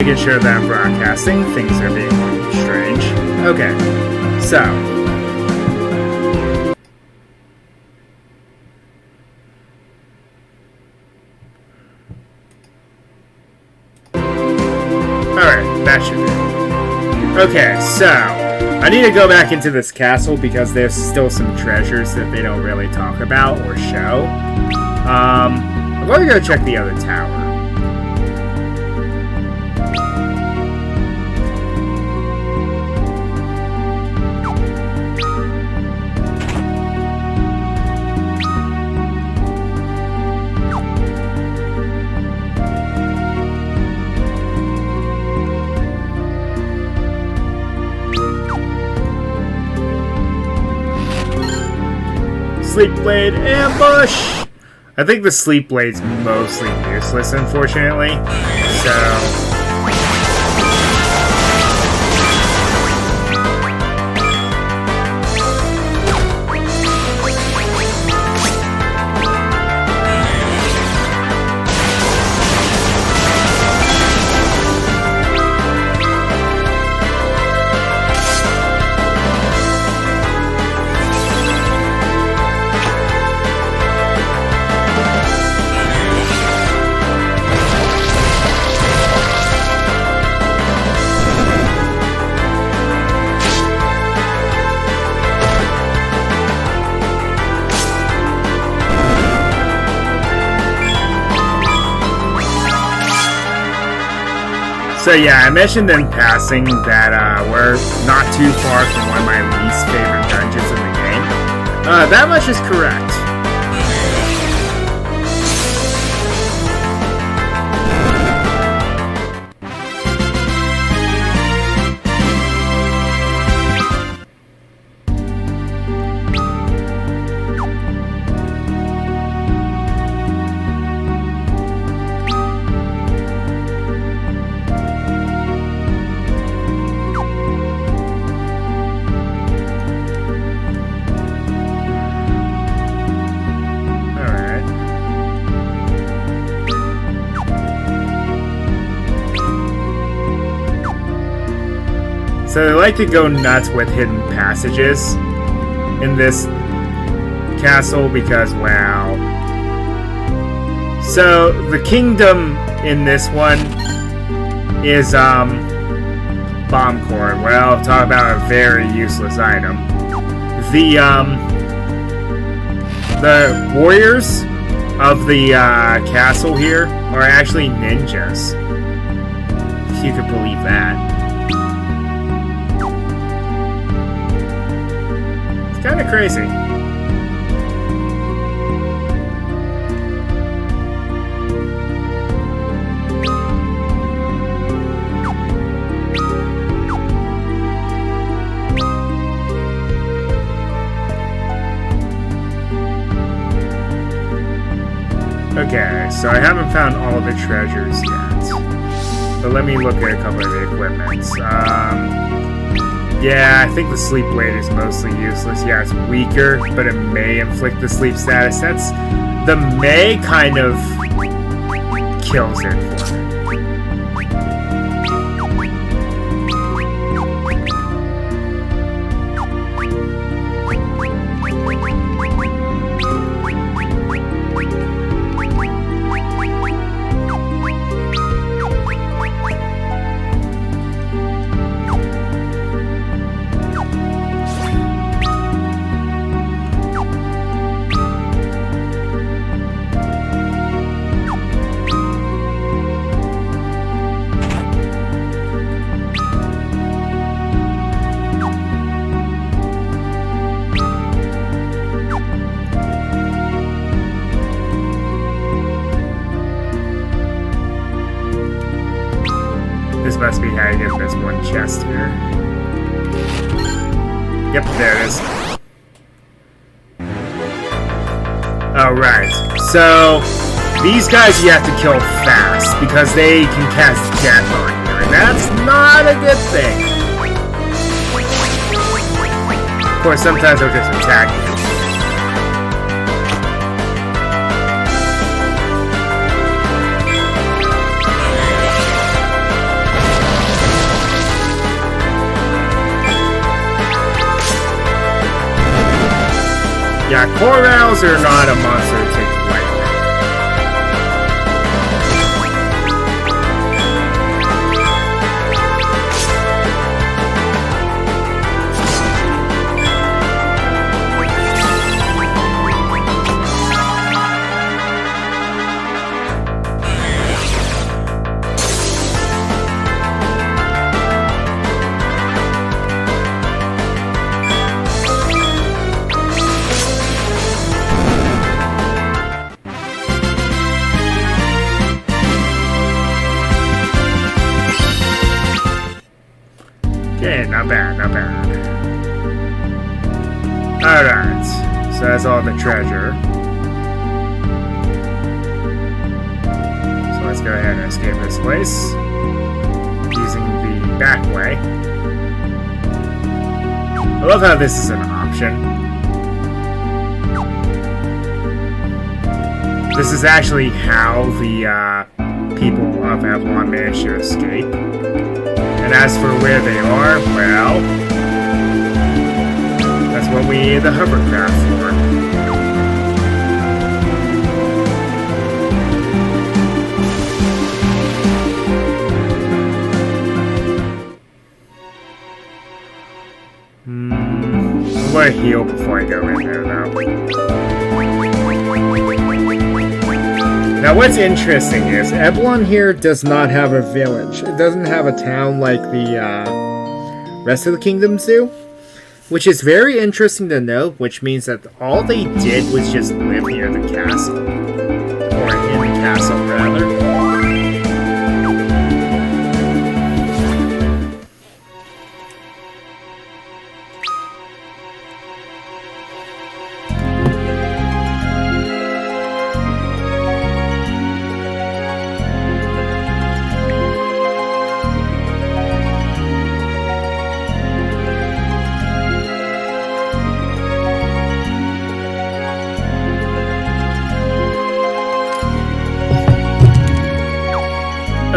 making sure that I'm broadcasting. Things are being a little strange. Okay, so. Alright, that should be. Okay, so. I need to go back into this castle because there's still some treasures that they don't really talk about or show. I'm going to go check the other tower. Sleep Blade ambush! I think the Sleep Blade's mostly useless, unfortunately. So... So yeah, I mentioned in passing that we're not too far from one of my least favorite dungeons in the game. That much is correct. So they like to go nuts with hidden passages in this castle because, wow. So the kingdom in this one is bomb core. Well, talk about a very useless item. The warriors of the castle here are actually ninjas. If you could believe that. Kind of crazy. Okay, so I haven't found all the treasures yet. But let me look at a couple of the equipments. Yeah, I think the Sleep Blade is mostly useless. Yeah, it's weaker, but it may inflict the sleep status. The may kind of kills it for me. Must be how you get this one chest here. Yep, there it is. Alright, so these guys you have to kill fast because they can cast death on you, and that's not a good thing. Of course, sometimes they'll just attack you. Yeah, corals are not a monster to take lightly. Okay, not bad, not bad. Alright, so that's all the treasure. So let's go ahead and escape this place using the back way. I love how this is an option. This is actually how the people of Avalon managed to escape. And as for where they are, well, that's what we need the hovercraft for. I'm gonna heal before I go in there, though. Now, what's interesting is Eblon here does not have a village. It doesn't have a town like the rest of the kingdoms do, which is very interesting to note, which means that all they did was just live near the castle. Or in the castle, rather.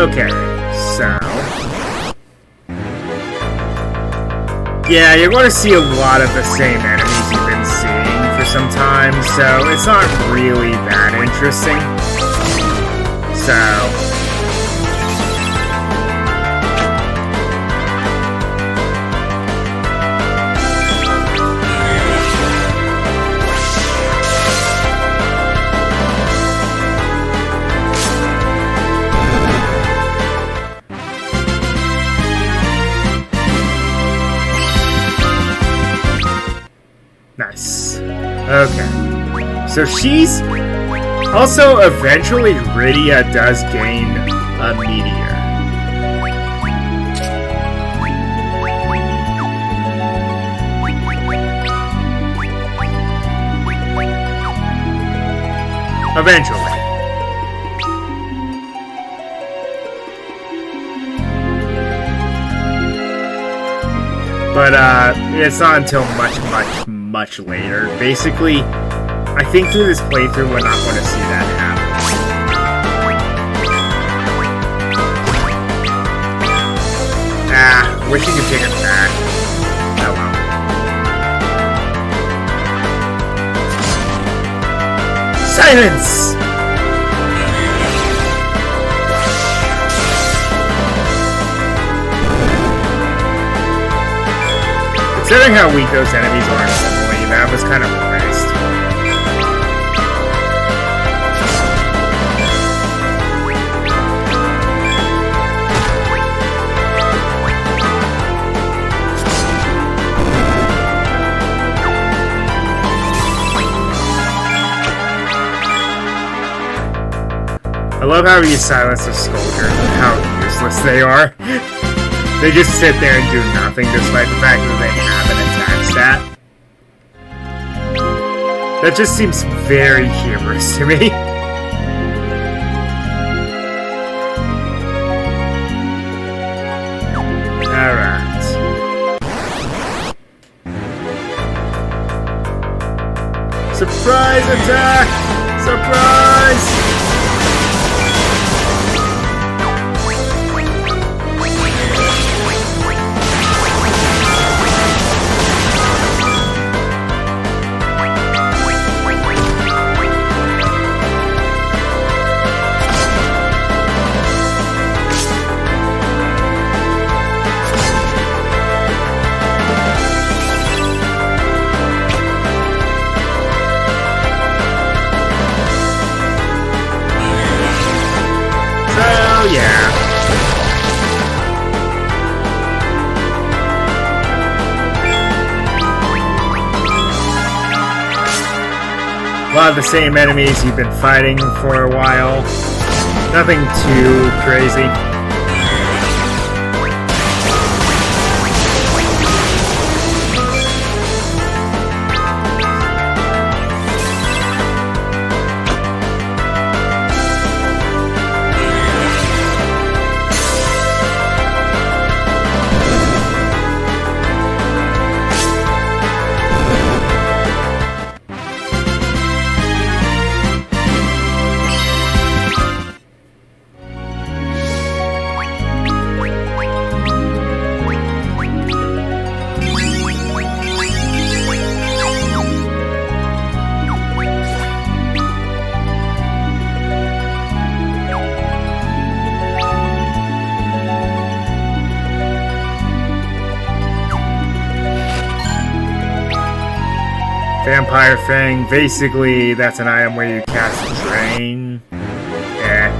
Okay, so... yeah, you're going to see a lot of the same enemies you've been seeing for some time, so it's not really that interesting. So... nice. Okay. So she's... also, eventually, Rydia does gain a meteor. Eventually. But, it's not until much later. Basically, I think through this playthrough, we're not going to see that happen. Wish you could take it back. Oh well. Silence! Considering how weak those enemies are normally, that was kind of a waste. I love how you silence the soldiers and how useless they are. They just sit there and do nothing despite the fact that they have an attack stat. That just seems very humorous to me. Alright. Surprise attack! Surprise! A lot of the same enemies you've been fighting for a while. Nothing too crazy. Vampire Fang, basically that's an item where you cast Drain. Yeah.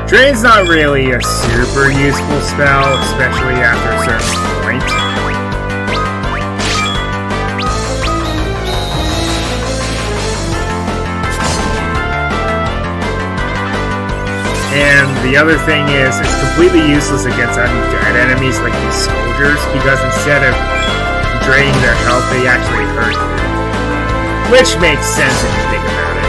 Drain's not really a super useful spell, especially after a certain point. And the other thing is, it's completely useless against undead enemies like these soldiers, because instead of draining their health, they actually hurt you. Which makes sense if you think about it.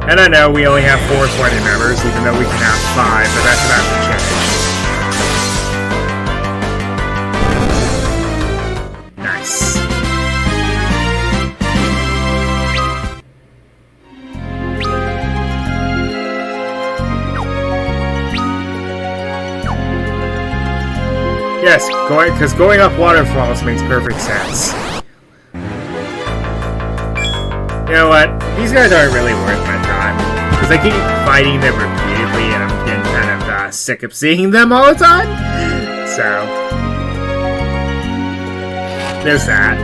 And I know we only have 4 party members, even though we can have 5, but that's about to change. Yes, because going up waterfalls makes perfect sense. You know what? These guys aren't really worth my time. Because I keep fighting them repeatedly and I'm getting kind of sick of seeing them all the time. So, there's that.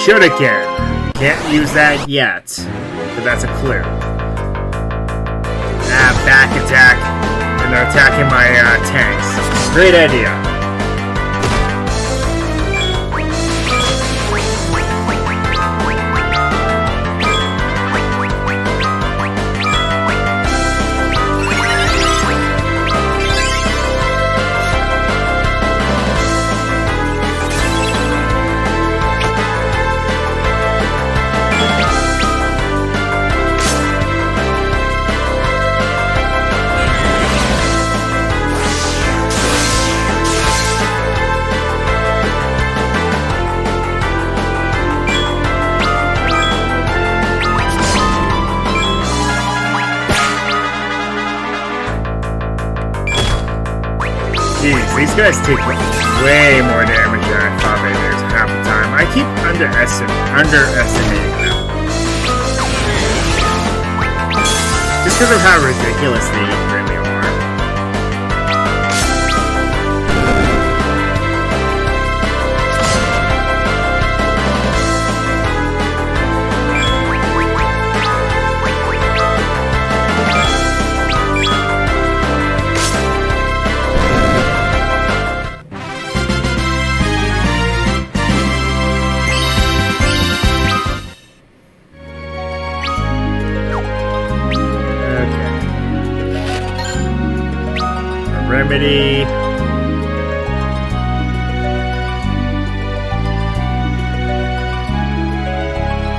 Shuriken. Can't use that yet. But that's a clue. Back attack. And they're attacking my tanks. Great idea. Jeez, these guys take way more damage than I thought they did half the time. I keep underestimating them. Just because of how ridiculous they really are. Remedy.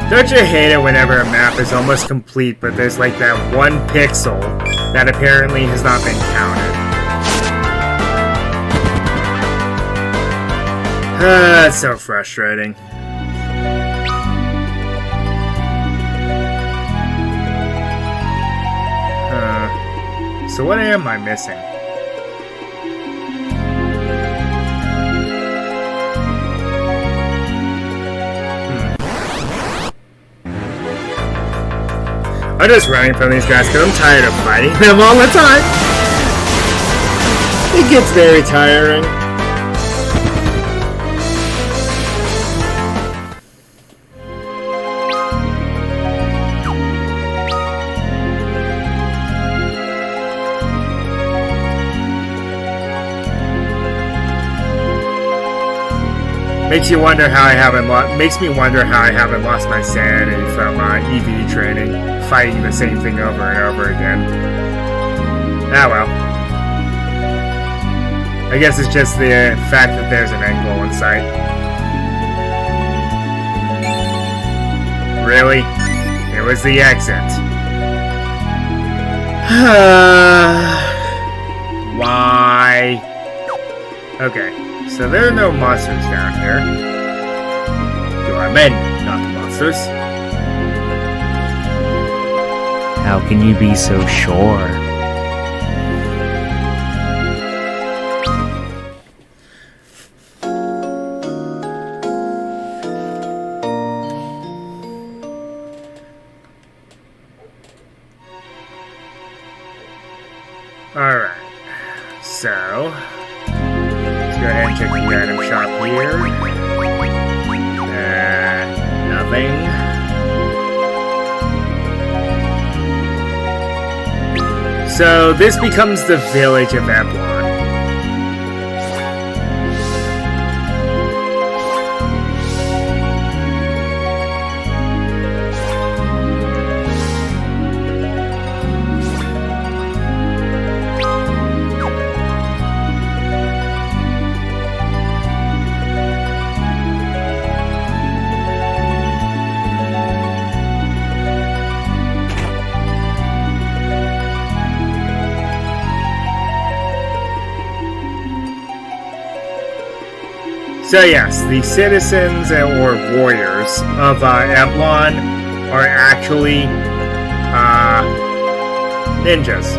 Don't you hate it whenever a map is almost complete, but there's like that one pixel that apparently has not been counted? That's so frustrating. So what am I missing? I'm just running from these guys because I'm tired of fighting them all the time. It gets very tiring. Makes me wonder how I haven't lost my sanity from EV training, fighting the same thing over and over again. Ah well. I guess it's just the fact that there's an end goal in sight. Really? It was the exit. Why? Okay, so there are no monsters down here. There are men, not monsters. How can you be so sure? Alright, so let's go ahead and check the item shop here. Nothing. So this becomes the village of Eblon. So yes, the citizens or warriors of Eblon are actually ninjas.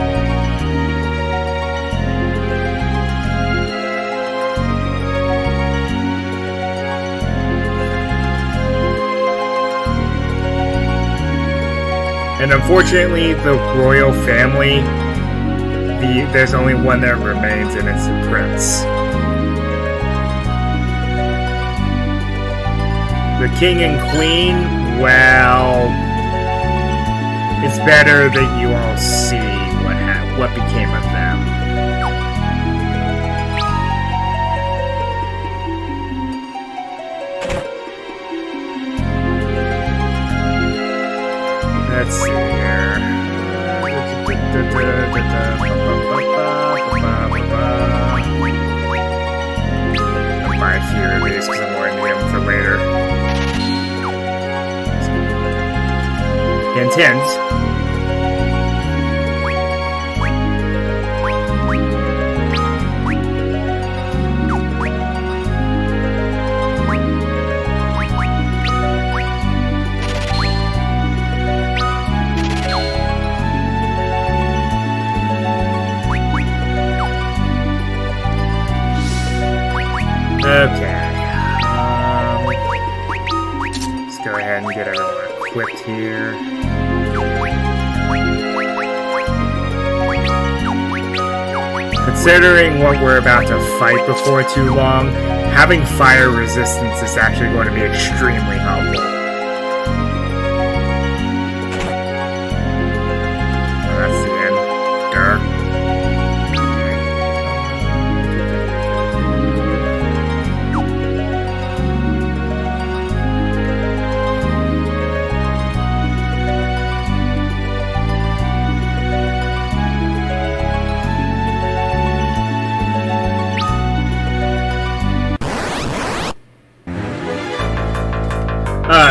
And unfortunately, the royal family, there's only one that remains, and it's the prince. The king and queen, well, it's better that you all see what became of them. Let's see here. I'll buy a few of these because I'm going to need them for later. Intense. Okay. Let's go ahead and get everyone equipped here. Considering what we're about to fight before too long, having fire resistance is actually going to be extremely helpful. Oh, that's the end. Durr.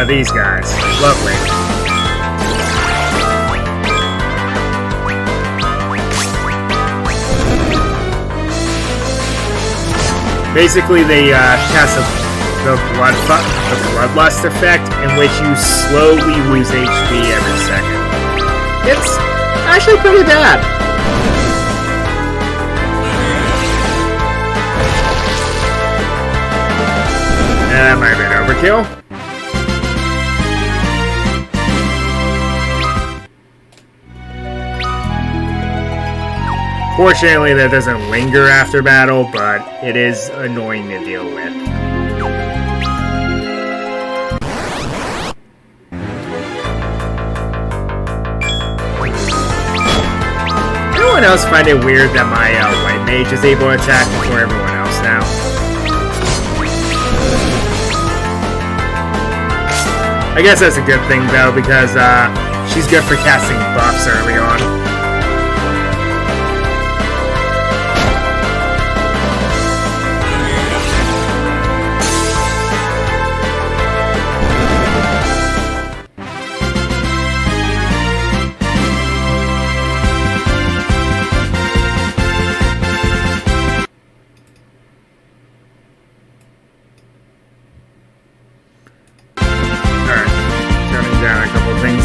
These guys. Lovely. Basically, they cast the bloodlust effect, in which you slowly lose HP every second. It's actually pretty bad. That might have been overkill. Fortunately, that doesn't linger after battle, but it is annoying to deal with. Anyone else find it weird that my white mage is able to attack before everyone else now? I guess that's a good thing, though, because she's good for casting buffs early on.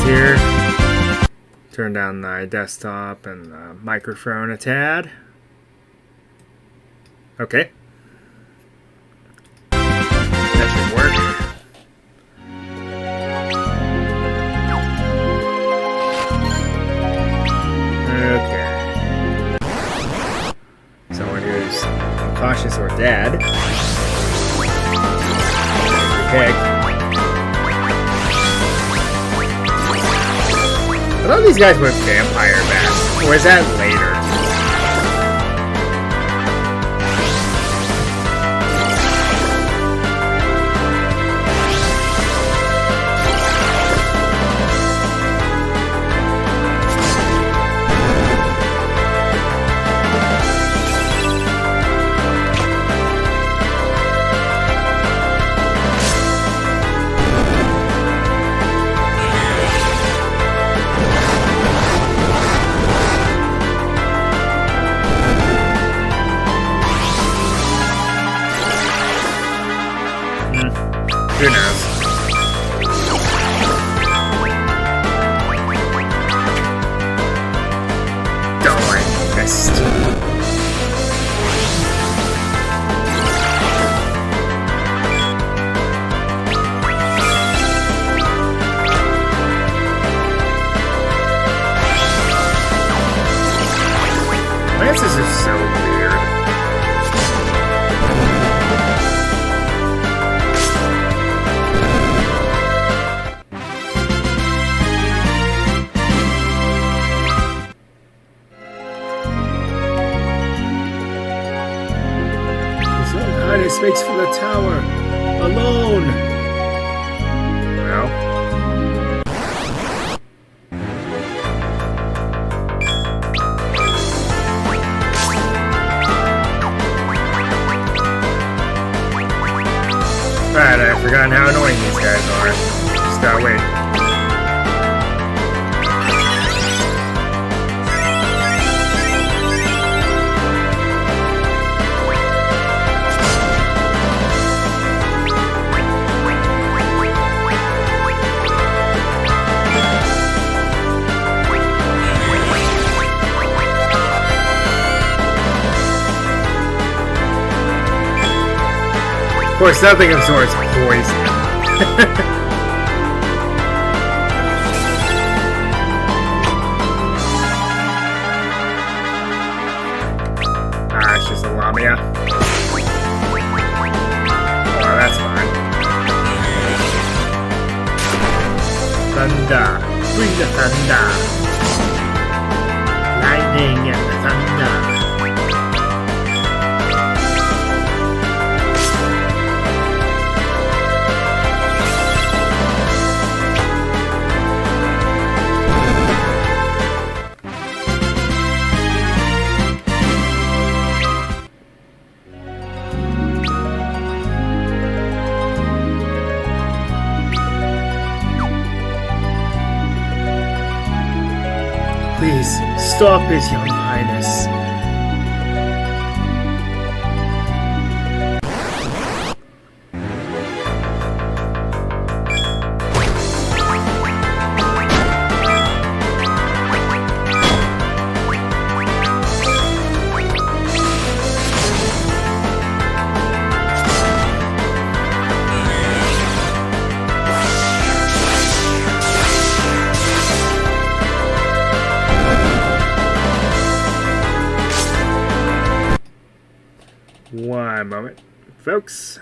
Here. Turn down the desktop and the microphone a tad. Okay. That should work. Okay. Someone who's cautious or dead. Okay. I thought these guys were vampire bats, or is that later? Who knows? Die, missed. Lances is so weird. Highness makes for the tower alone. Well, right, I've forgotten how annoying these guys are. Just gotta wait. Of course, nothing absorbs poison. It's just a Lamia. Oh, that's fine. Thunder. Bring the thunder. Lightning and the thunder. Please, stop His Young Highness. One moment, folks.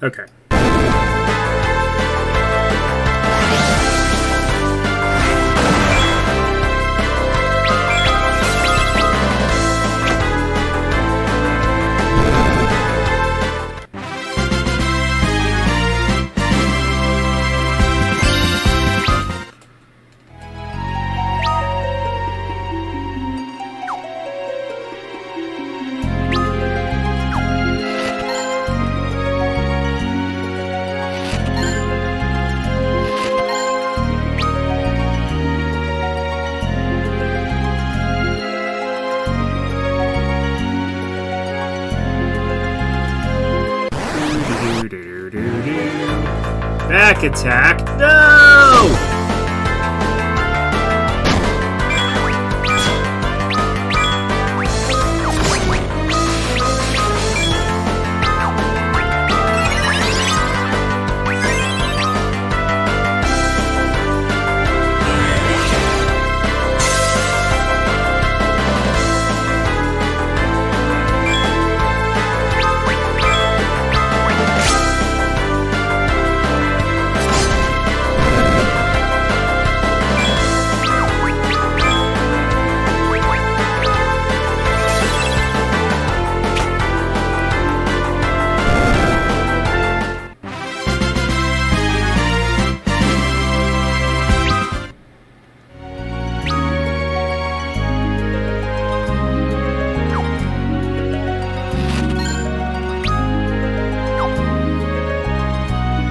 Okay. Back attack. No!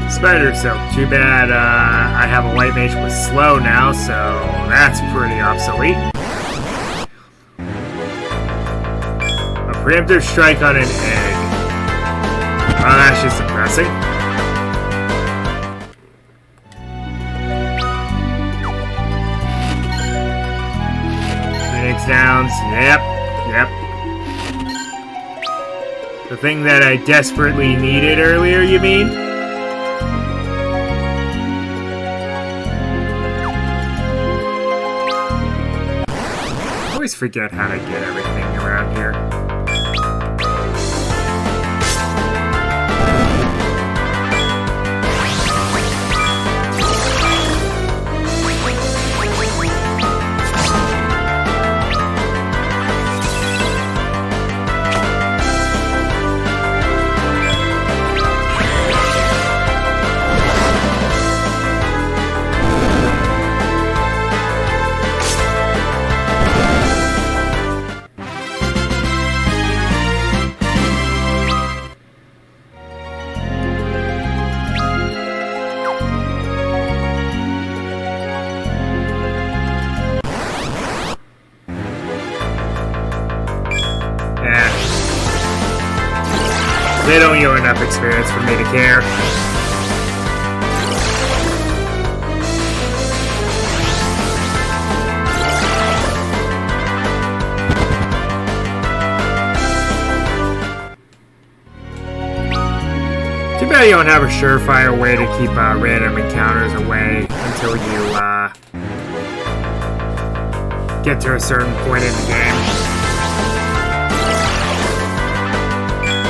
Spider Silk. Too bad I have a white mage with slow now, so that's pretty obsolete. A preemptive strike on an egg. Oh, that's just depressing. Phoenix Downs. Yep. The thing that I desperately needed earlier, you mean? I always forget how to get everything around here. They don't yield enough experience for me to care. Too bad you don't have a surefire way to keep random encounters away until you get to a certain point in the game.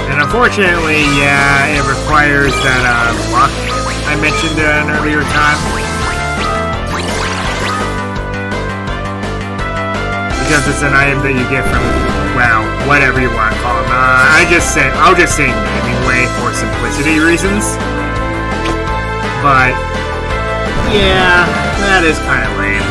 And unfortunately, yeah, it requires that luck I mentioned at an earlier time. Because it's an item that you get from, well, whatever you want to call them. I'll just say naming way for simplicity reasons. But, yeah, that is kind of lame.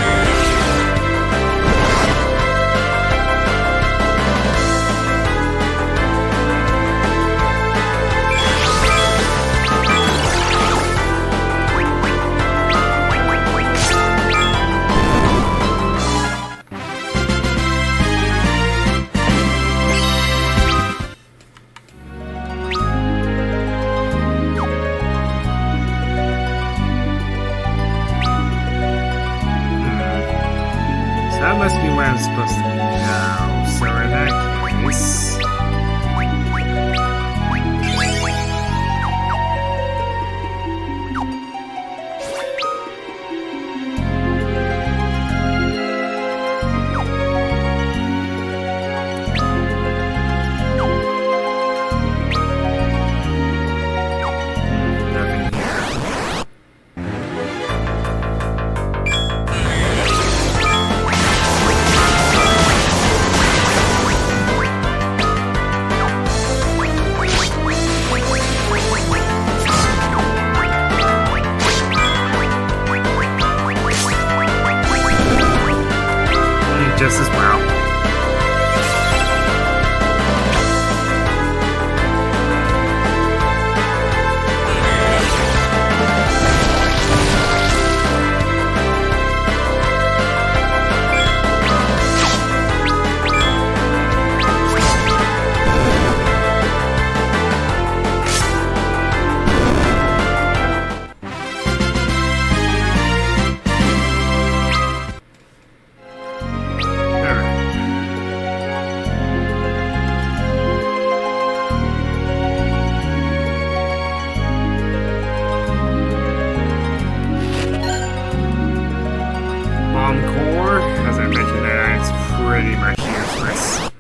That must be where I'm supposed to be now. So in that case... just as well. As I mentioned, that it's pretty much useless.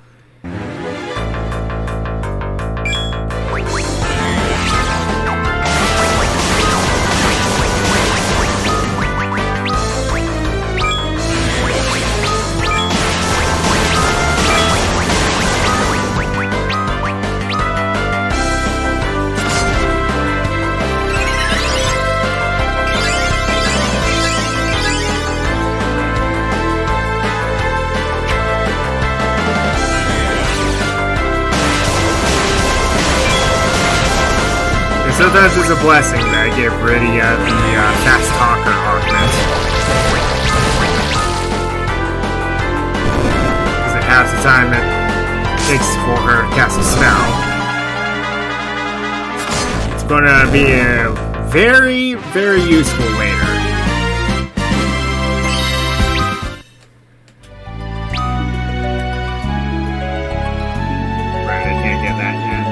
Sometimes it's a blessing that I get rid of the fast talker augment. Because it halves the time it takes for her to cast a spell. It's gonna be a very, very useful later. Right, I can't get that yet.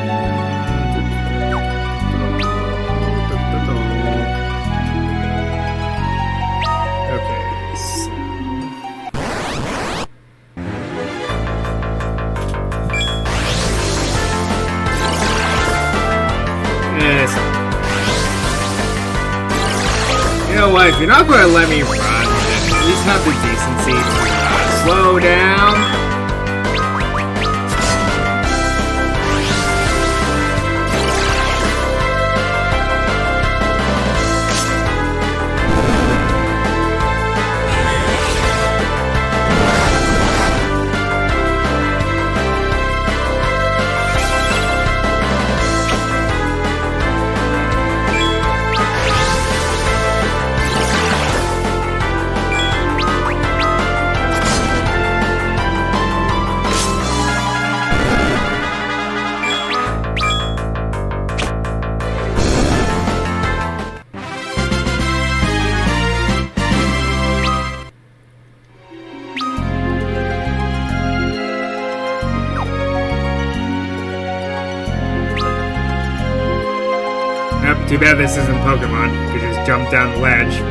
You know what, if you're not going to let me run, then at least have the decency to slow down. Yep, too bad this isn't Pokemon. You could just jump down the ledge.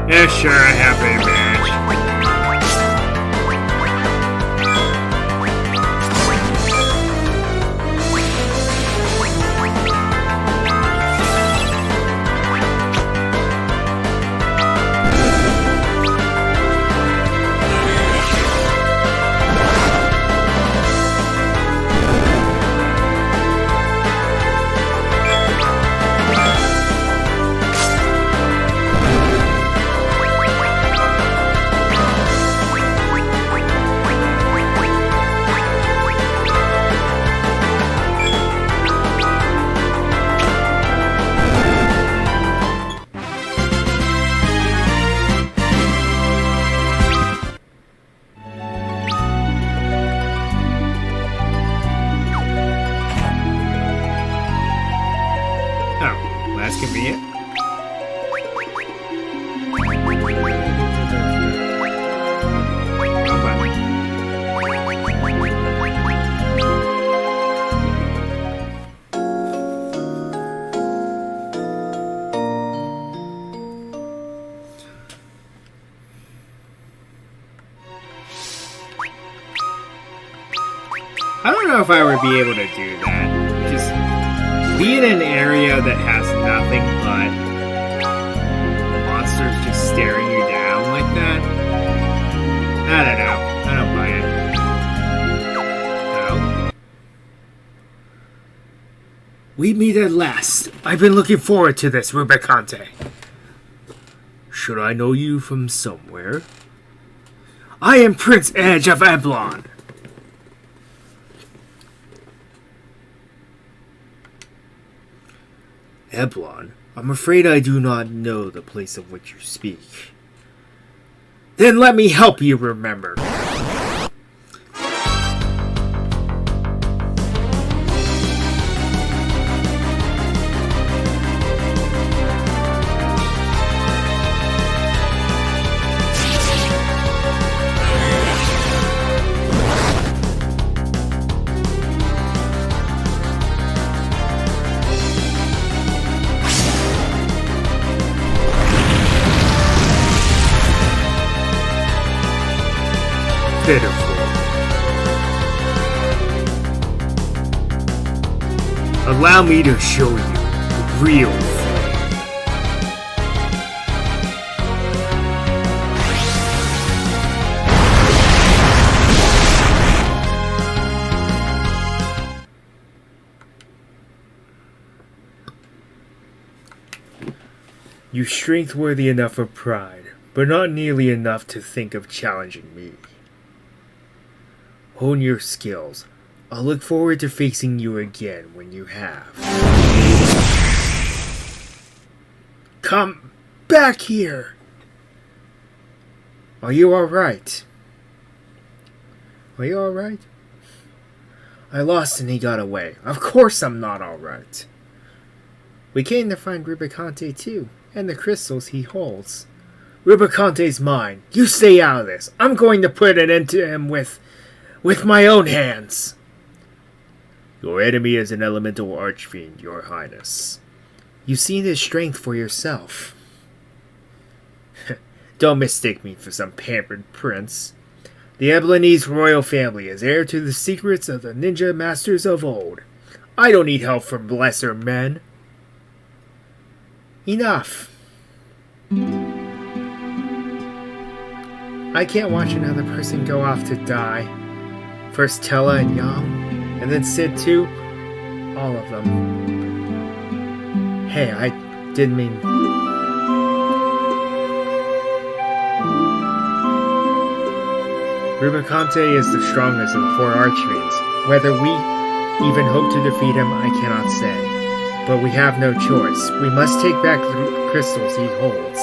Yeah, sure, I have a badge. know if I would be able to do that. Just be in an area that has nothing but monsters just staring you down like that. I don't know. I don't buy it. No. We meet at last. I've been looking forward to this, Rubicante. Should I know you from somewhere? I am Prince Edge of Eblon. Eblon? I'm afraid I do not know the place of which you speak. Then let me help you remember. Pitiful. Allow me to show you the real thing. You've strength worthy enough of pride, but not nearly enough to think of challenging me. Hone your skills. I'll look forward to facing you again when you have. Come back here! Are you alright? Are you alright? I lost and he got away. Of course I'm not alright. We came to find Rubicante too, and the crystals he holds. Rubicante's mine. You stay out of this. I'm going to put an end to him with my own hands. Your enemy is an elemental archfiend, Your Highness. You've seen his strength for yourself. Don't mistake me for some pampered prince. The Eblonese royal family is heir to the secrets of the ninja masters of old. I don't need help from lesser men. Enough. I can't watch another person go off to die. First Tella and Yam, and then Sid too. All of them. Hey, I didn't mean... Rubicante is the strongest of the 4 archfiends. Whether we even hope to defeat him, I cannot say. But we have no choice. We must take back the crystals he holds.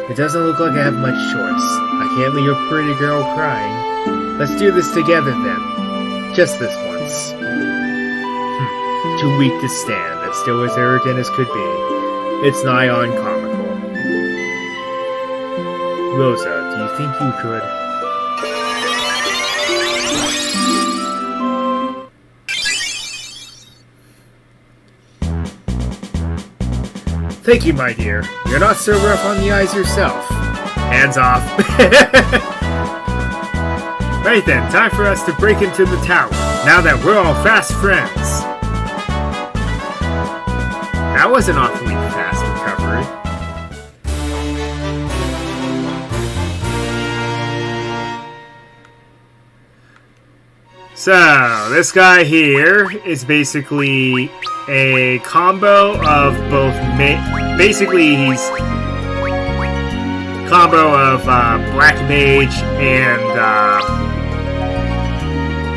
It doesn't look like I have much choice. I can't leave a pretty girl crying. Let's do this together then. Just this once. Too weak to stand, but still as arrogant as could be. It's nigh on comical. Rosa, do you think you could? Thank you, my dear. You're not so rough on the eyes yourself. Hands off. Right then, time for us to break into the tower, now that we're all fast friends. That was an awfully fast recovery. So, this guy here is basically a combo of both... Basically, he's combo of Black Mage and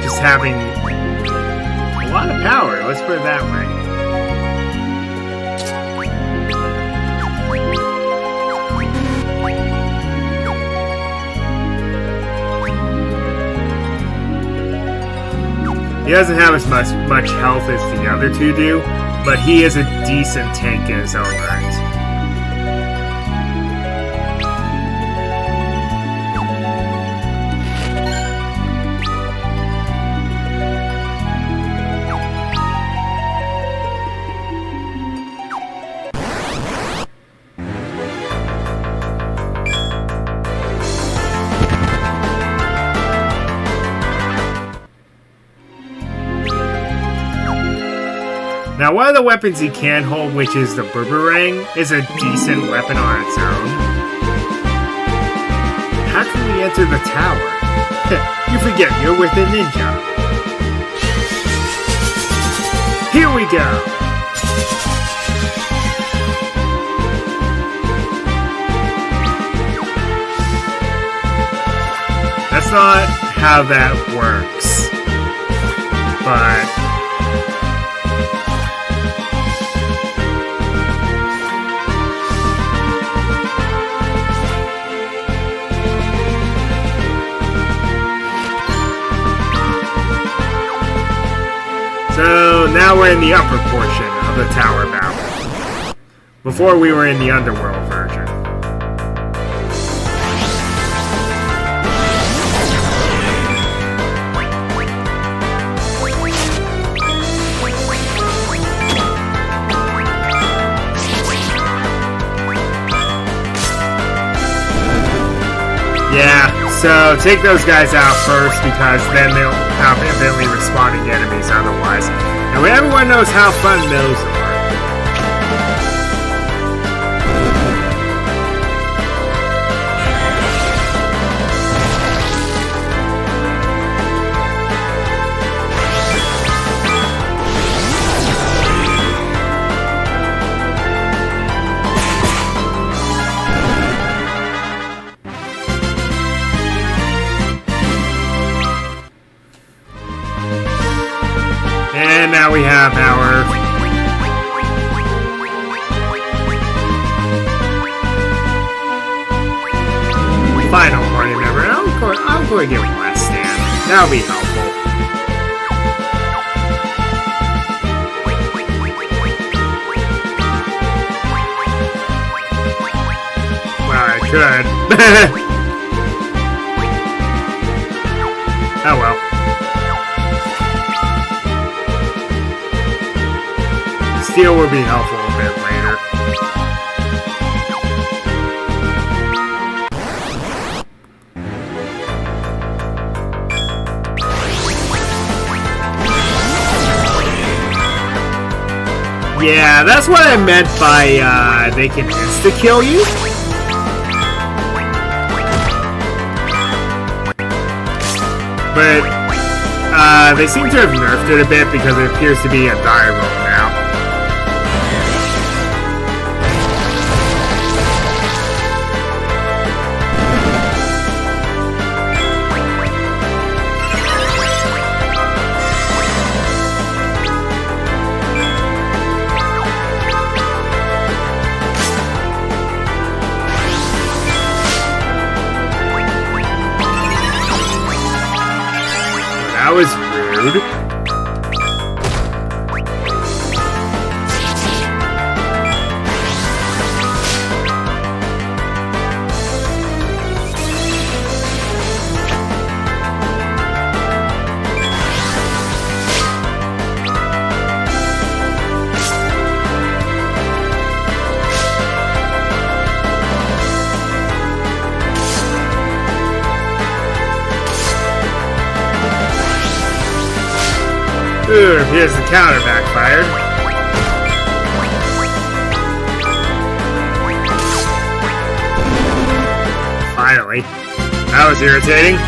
just having a lot of power. Let's put it that way. He doesn't have as much health as the other two do, but he is a decent tank in his own right. Now, one of the weapons he can hold, which is the boomerang, is a decent weapon on its own. How can we enter the tower? You forget you're with a ninja. Here we go! That's not how that works. But... so now we're in the upper portion of the tower battle. Before we were in the underworld version. Yeah, so take those guys out first because then they'll have infinitely responding enemies otherwise. And everyone knows how fun those are. And now we have our final party member. I'm going to give him last stand. That'll be helpful. Well, I could. Oh well. Steel will be helpful a bit later. Yeah, that's what I meant by, they can insta-kill you. But, they seem to have nerfed it a bit because it appears to be a die roll now. That was rude. Ooh, here's the counter backfired. Finally. That was irritating.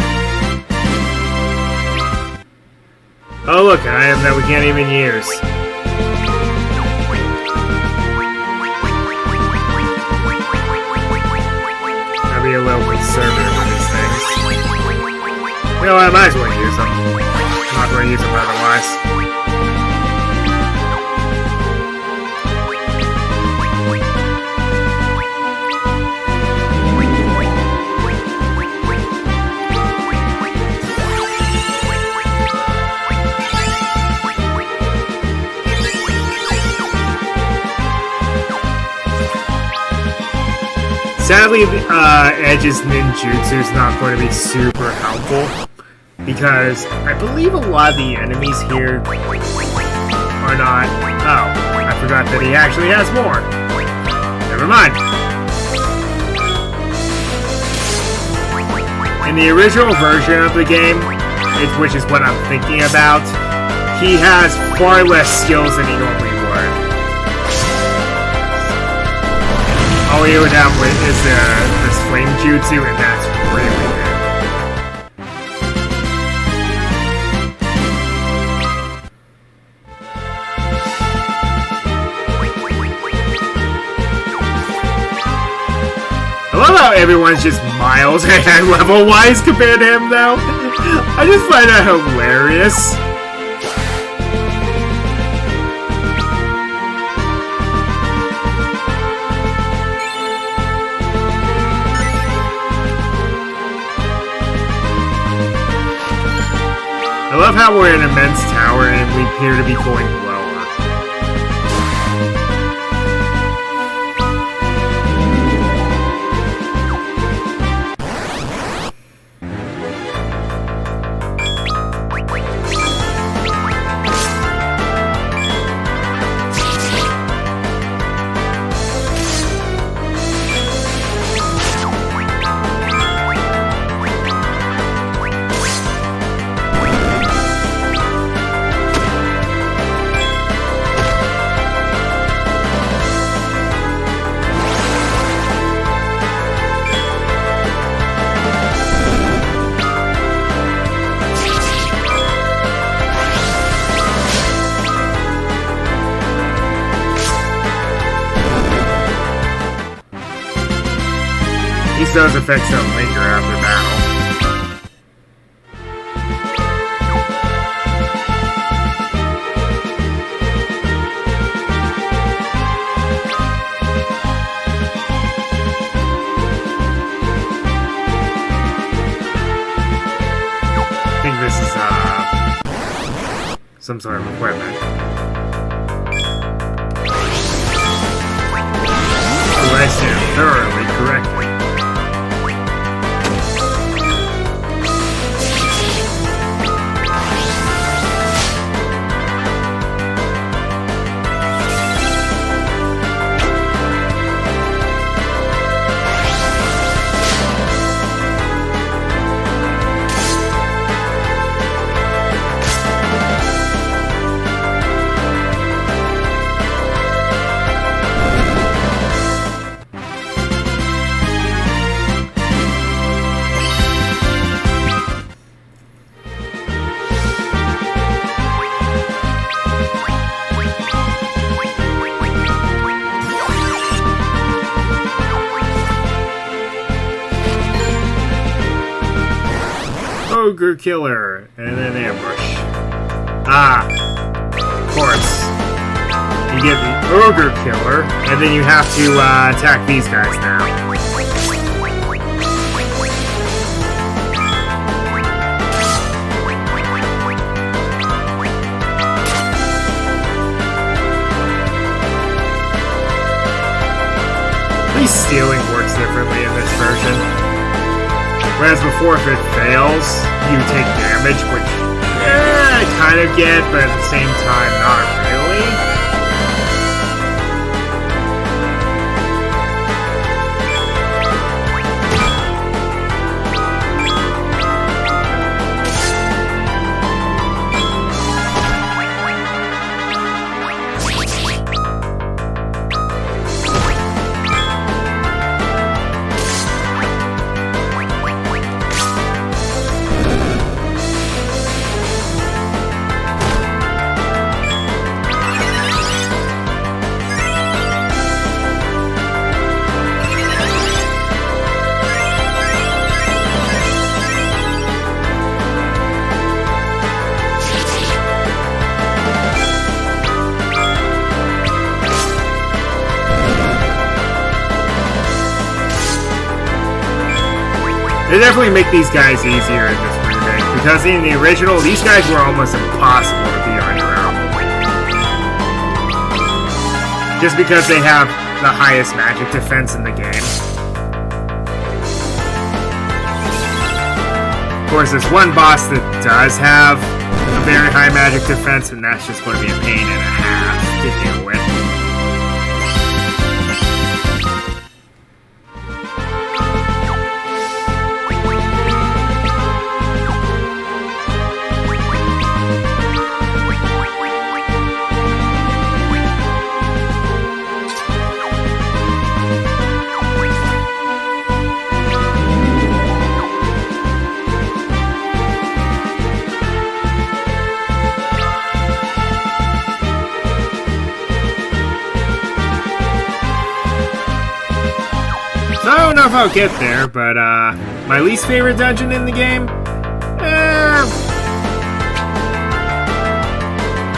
Oh look, an item that we can't even use. I'll be a little conservative with these things. You know what, I might as well use them. I'm not going to use them otherwise. Sadly, Edge's ninjutsu is not going to be super helpful, because I believe a lot of the enemies here are not... Oh, I forgot that he actually has more. Never mind. In the original version of the game, which is what I'm thinking about, he has far less skills than he normally would. all you would have is the flame jutsu, and that's really good. I love how everyone's just miles ahead level-wise compared to him, though. I just find that hilarious. I love how we're in an immense tower and we appear to be going lower. Those effects don't linger after battle. I think this is some sort of equipment. Oh, I stand thoroughly corrected. Ogre Killer, and then ambush. Ah, of course. You get the Ogre Killer, and then you have to attack these guys now. At least stealing works differently in this version. Whereas before, if it fails, you take damage, which, I kind of get, but at the same time, not really. They definitely make these guys easier in this remake, because in the original, these guys were almost impossible to beat on your own. Just because they have the highest magic defense in the game. Of course, there's one boss that does have a very high magic defense, and that's just going to be a pain and a half to deal with. So I don't know if I'll get there, but my least favorite dungeon in the game?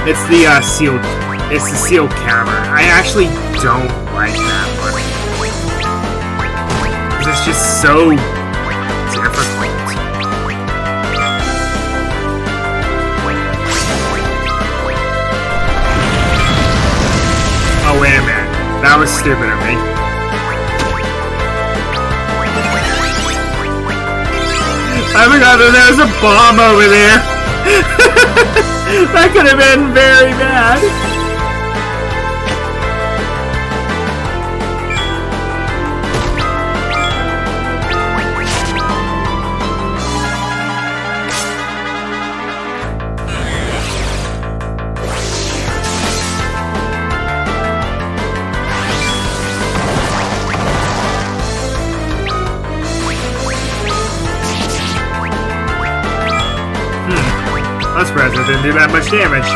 It's the sealed cavern. I actually don't like that one. 'Cause it's just so difficult. Oh, wait a minute. That was stupid of me. I forgot that there was a bomb over there. That could have been very bad. I'm surprised it didn't do that much damage.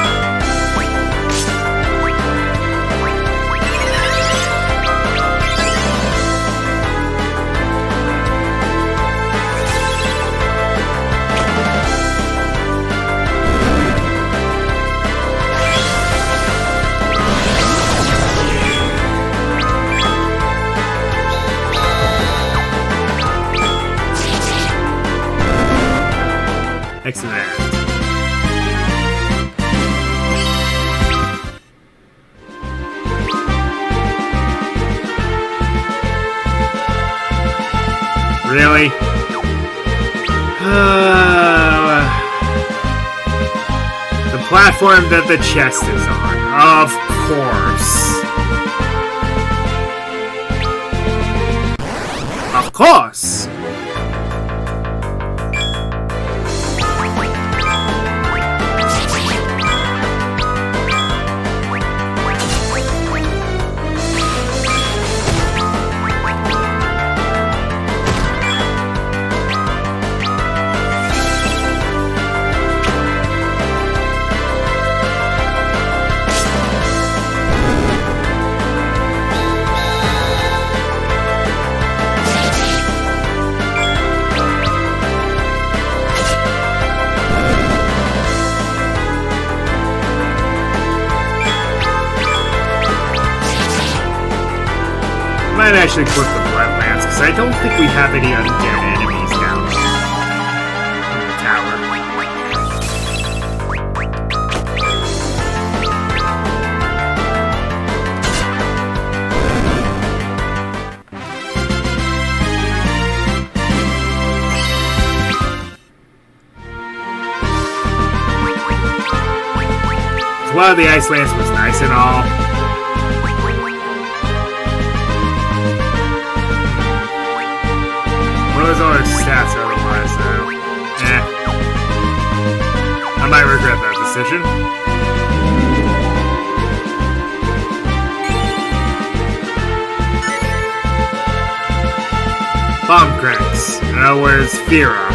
Excellent. Really? The platform that the chest is on. Of course. Of course! I might actually put the Bloodlands, because I don't think we have any undead enemies down here in the tower. While the Ice Lance was nice and all, those are stats otherwise, though. I might regret that decision. Bomb cranks. In other words, Fira.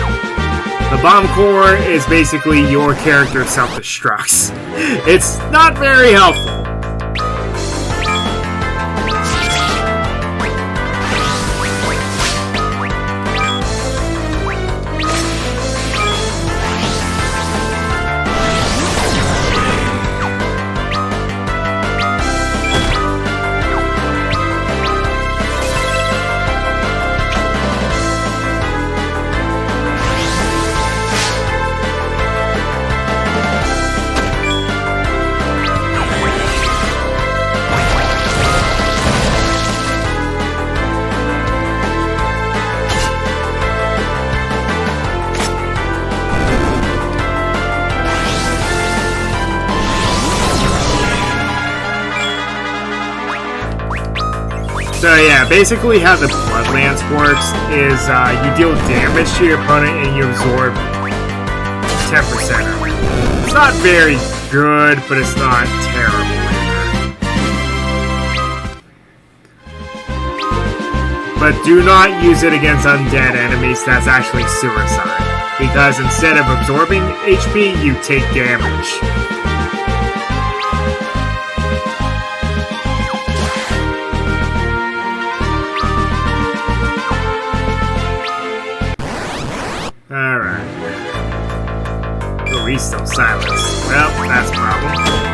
The bomb core is basically your character self-destructs. It's not very helpful. So yeah, basically how the Bloodlance works is you deal damage to your opponent and you absorb 10% of it. It's not very good, but it's not terrible either. But do not use it against undead enemies, that's actually suicide. Because instead of absorbing HP, you take damage. he's still silenced. Well, that's a problem.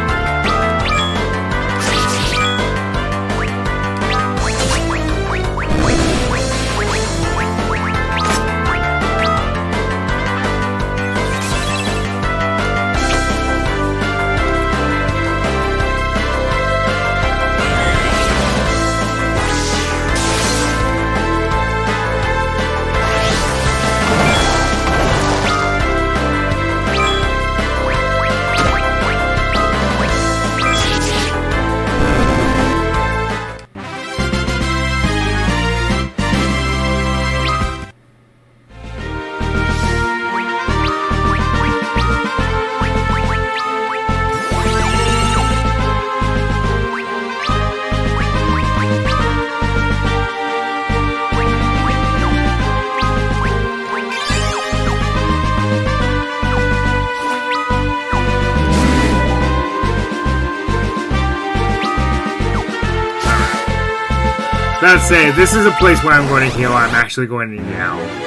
Let's say, if this is a place where I'm going to heal, I'm actually going to yell.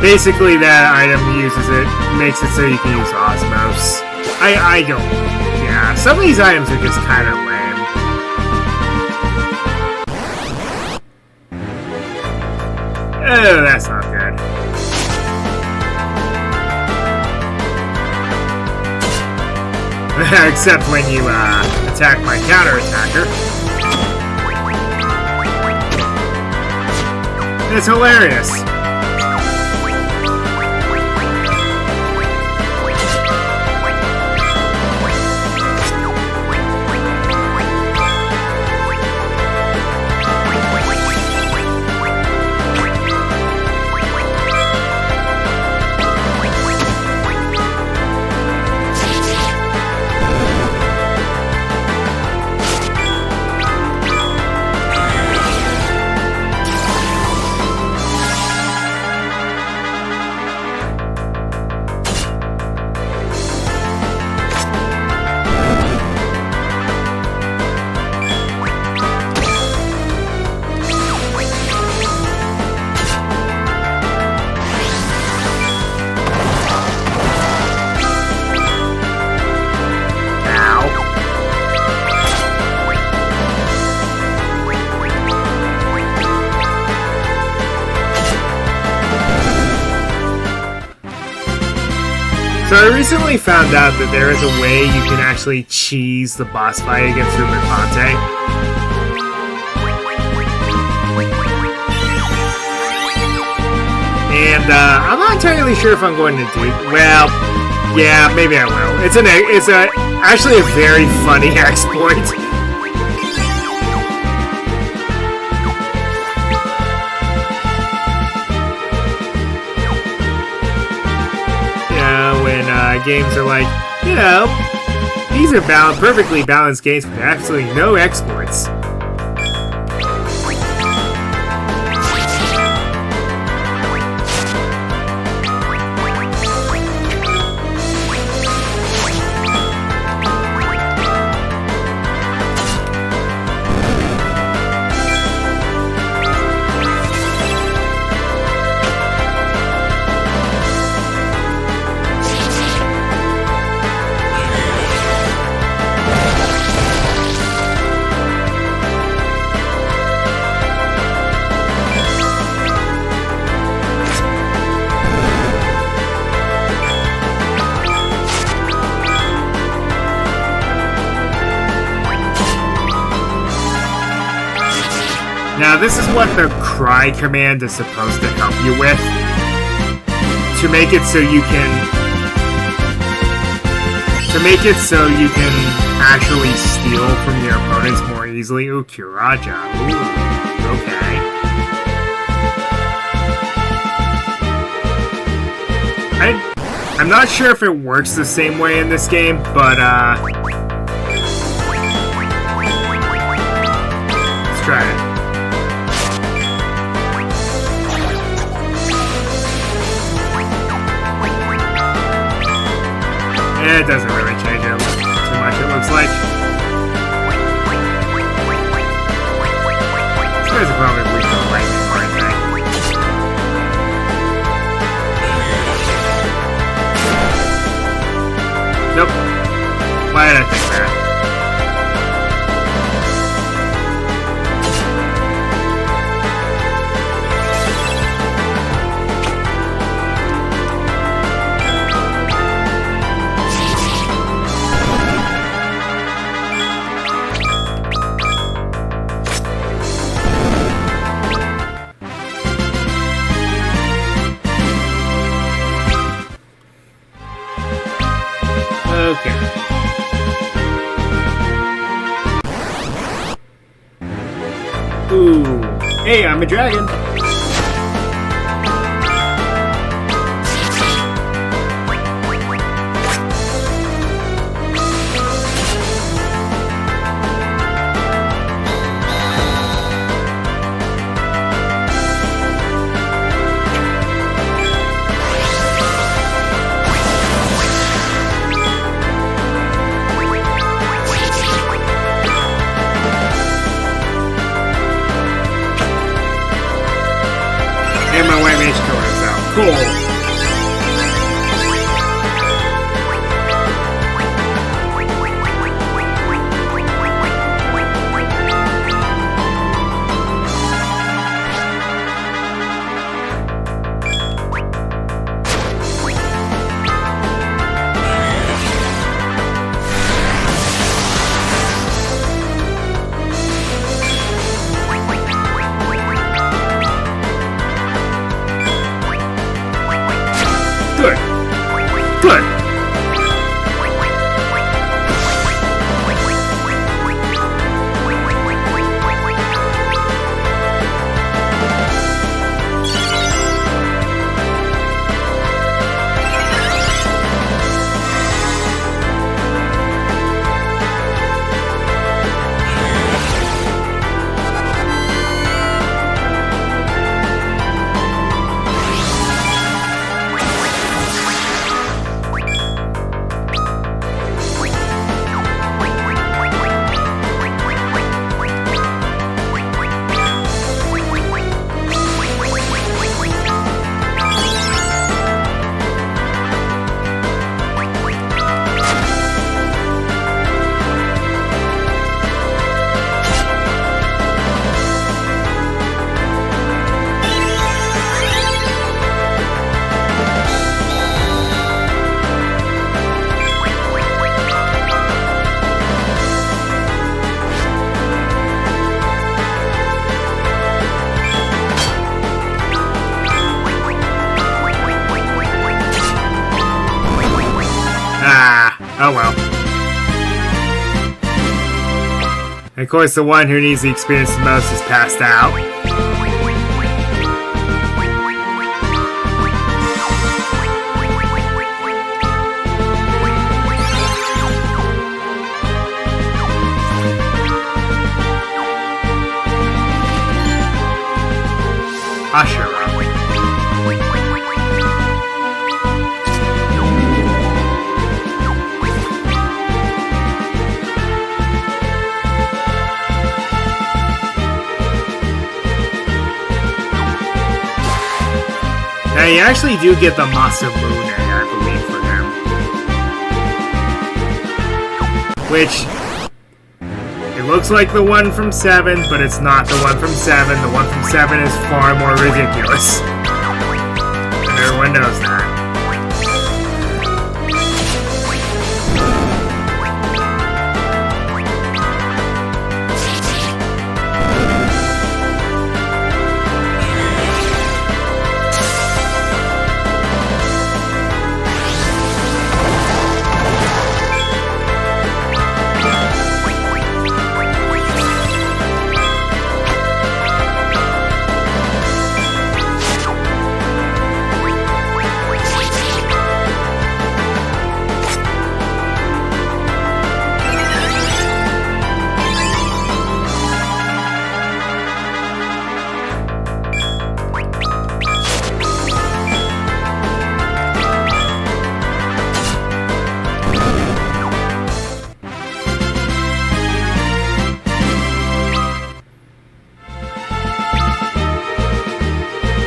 Basically, that item makes it so you can use Osmos. I don't... Yeah, some of these items are just kind of lame. Oh, that's not good. Except when you, attack my counter-attacker. It's hilarious. So I recently found out that there is a way you can actually cheese the boss fight against Ubercante. And I'm not entirely sure if I'm going to do. Well, yeah, maybe I will. It's actually a very funny exploit. when games are like, you know, these are perfectly balanced games with absolutely no exports. Now, this is what the cry command is supposed to help you with. To make it so you can... actually steal from your opponents more easily. Ooh, Kuraja. Ooh, okay. I'm not sure if it works the same way in this game, but, let's try it. It doesn't really change it too much, it looks like. These guys are probably weak to lightning, aren't they? Nope. Why did I think that? Okay. Ooh. Hey, I'm a dragon. And my white mage killed herself. Cool. Good. Good. Oh well. And of course, the one who needs the experience the most is passed out. Ashura. Now you actually do get the Masamune, I believe, for him. Which, it looks like the one from 7, but it's not the one from 7. The one from 7 is far more ridiculous. And everyone knows that.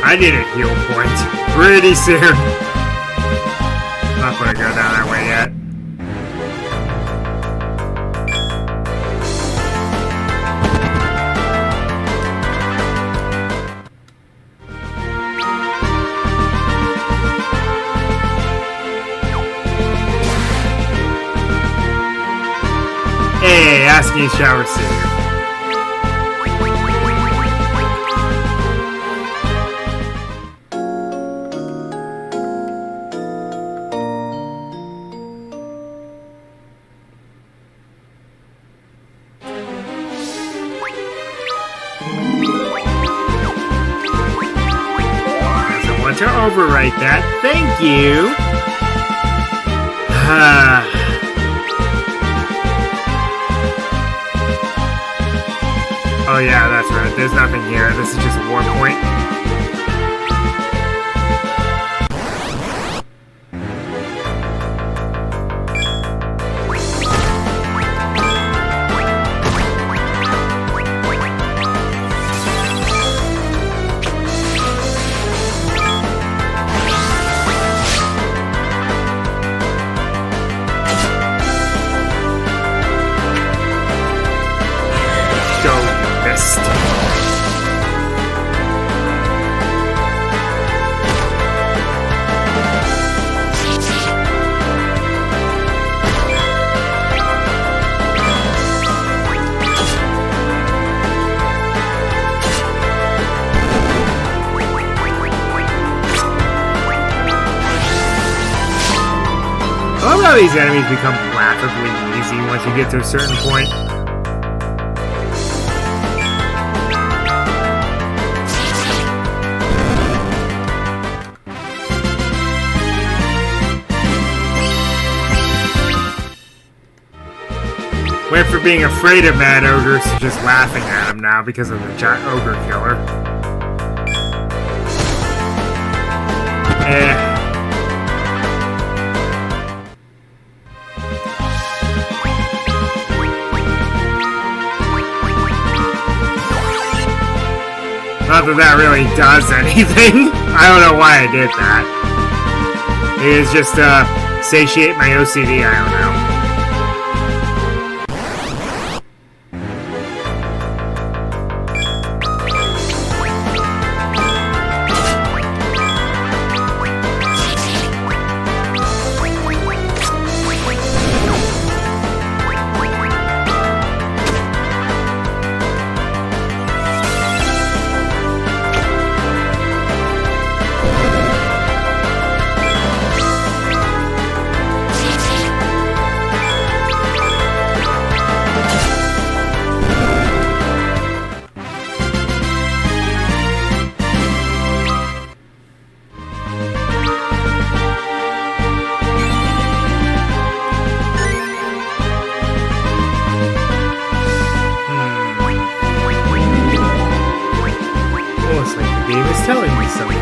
I need a heal point pretty soon. Not gonna go down that way yet. Hey, asking shall receive. To overwrite that. Thank you. Oh yeah, that's right. There's nothing here. This is just a war point. I love how these enemies become laughably easy once you get to a certain point. Went from being afraid of mad ogres to just laughing at them now because of the giant ogre killer. Not that that really does anything. I don't know why I did that. It is just satiate my OCD, I don't know. telling me something.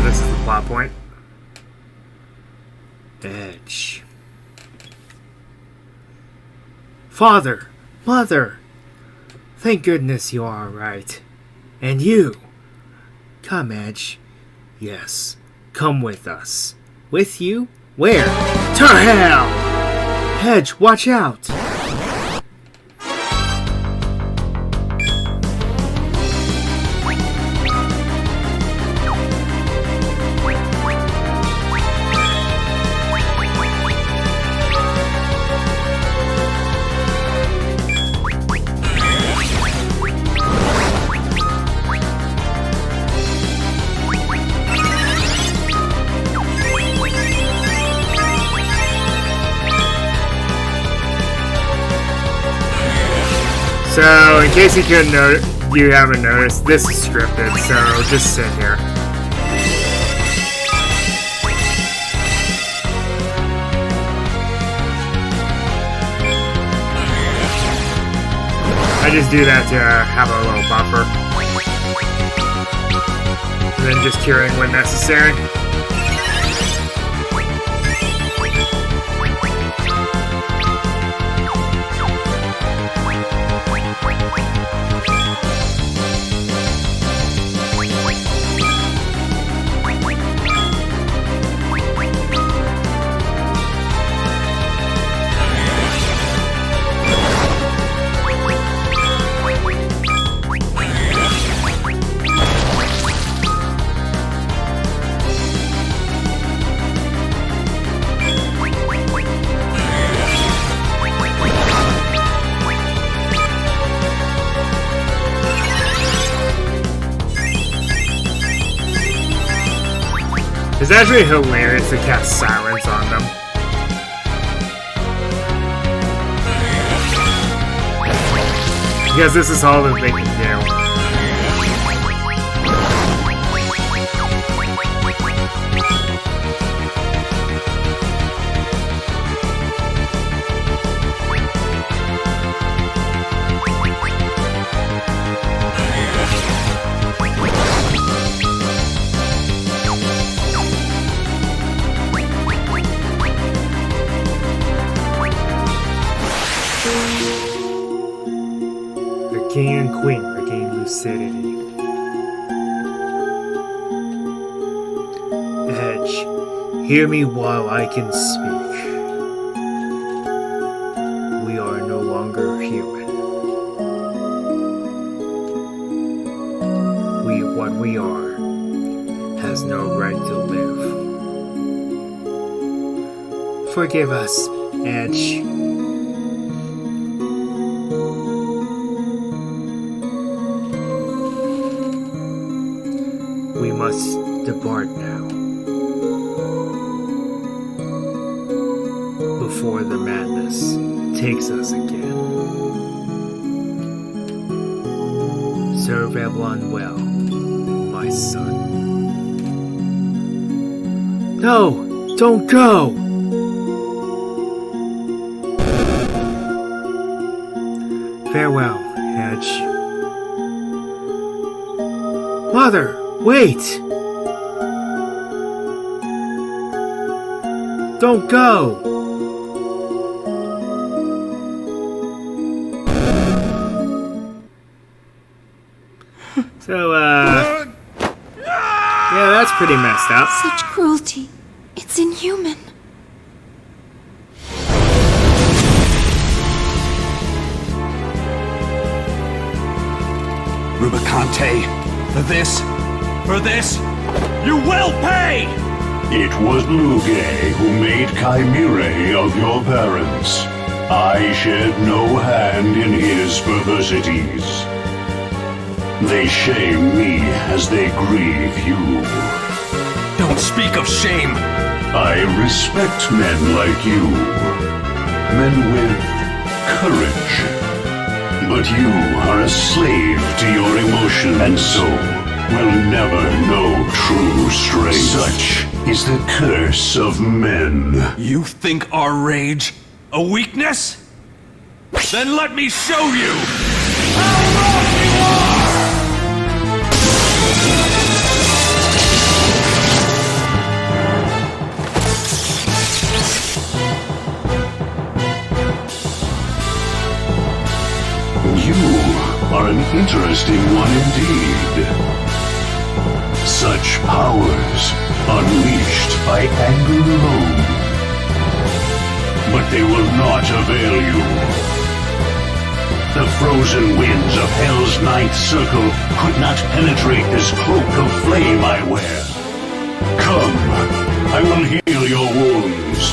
This is the plot point. Edge. Father! Mother! Thank goodness you are alright. And you! Come, Edge. Yes, come with us. With you? Where? To hell! Edge, watch out! So, in case you haven't noticed, this is scripted, so just sit here. I just do that to have a little buffer. And then just curing when necessary. It's actually hilarious to cast silence on them. Because this is all that they can do. The king and queen regain lucidity. Edge, hear me while I can speak. We are no longer human. What we are has no right to live. Forgive us, Edge. must depart now, before the madness takes us again. Serve everyone well, my son. No! Don't go! Farewell, Hedge. Mother, wait! Don't go! So, yeah, that's pretty messed up. Such cruelty. It's inhuman. Rubicante, for this, you will pay! It was Luge who made Chimerae of your parents. I shed no hand in his perversities. They shame me as they grieve you. Don't speak of shame! I respect men like you. Men with courage. But you are a slave to your emotion, and so will never know true strength. Such is the curse of men. You think our rage a weakness? Then let me show you how wrong you are! You are an interesting one indeed. Such powers unleashed by anger alone. But they will not avail you. The frozen winds of Hell's Ninth Circle could not penetrate this cloak of flame I wear. Come, I will heal your wounds.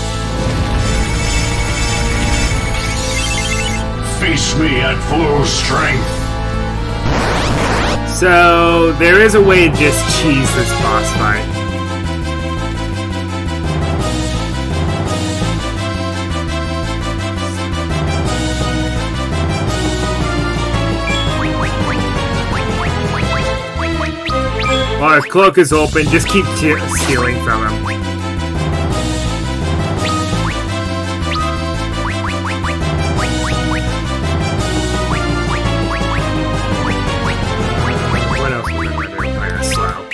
Face me at full strength. So, there is a way to just cheese this boss fight. While his cloak is open, just keep stealing from him. What else was I doing? Playing slow.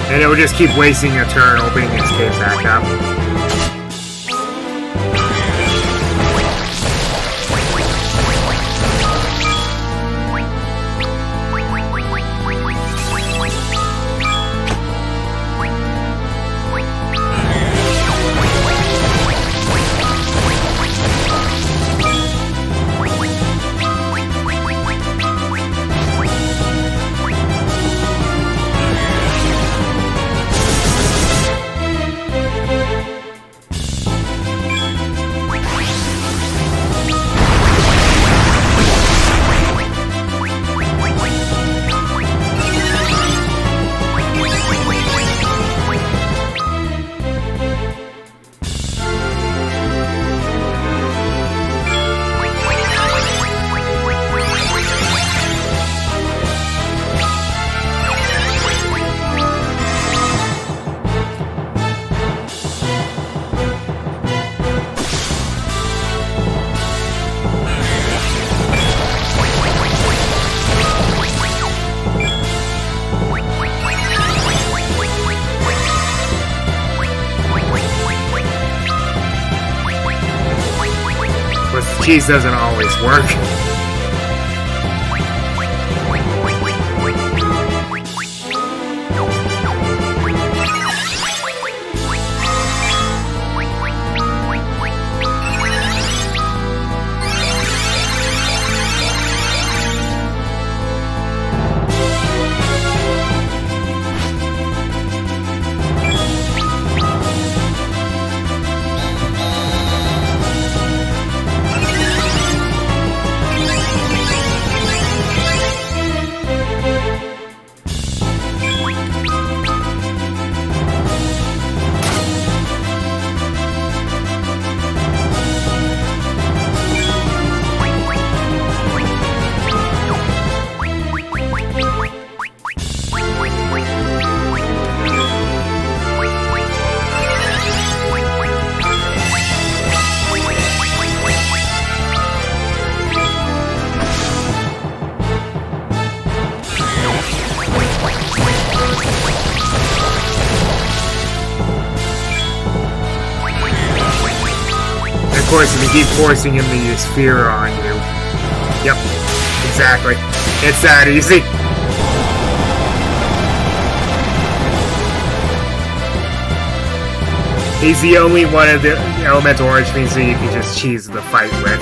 And it would just keep wasting a turn opening its cave back up. Cheese doesn't always work. course, if you keep forcing him to use fear on you. Yep, exactly. It's that easy. He's the only one of the elemental archfiends that you can just cheese the fight with.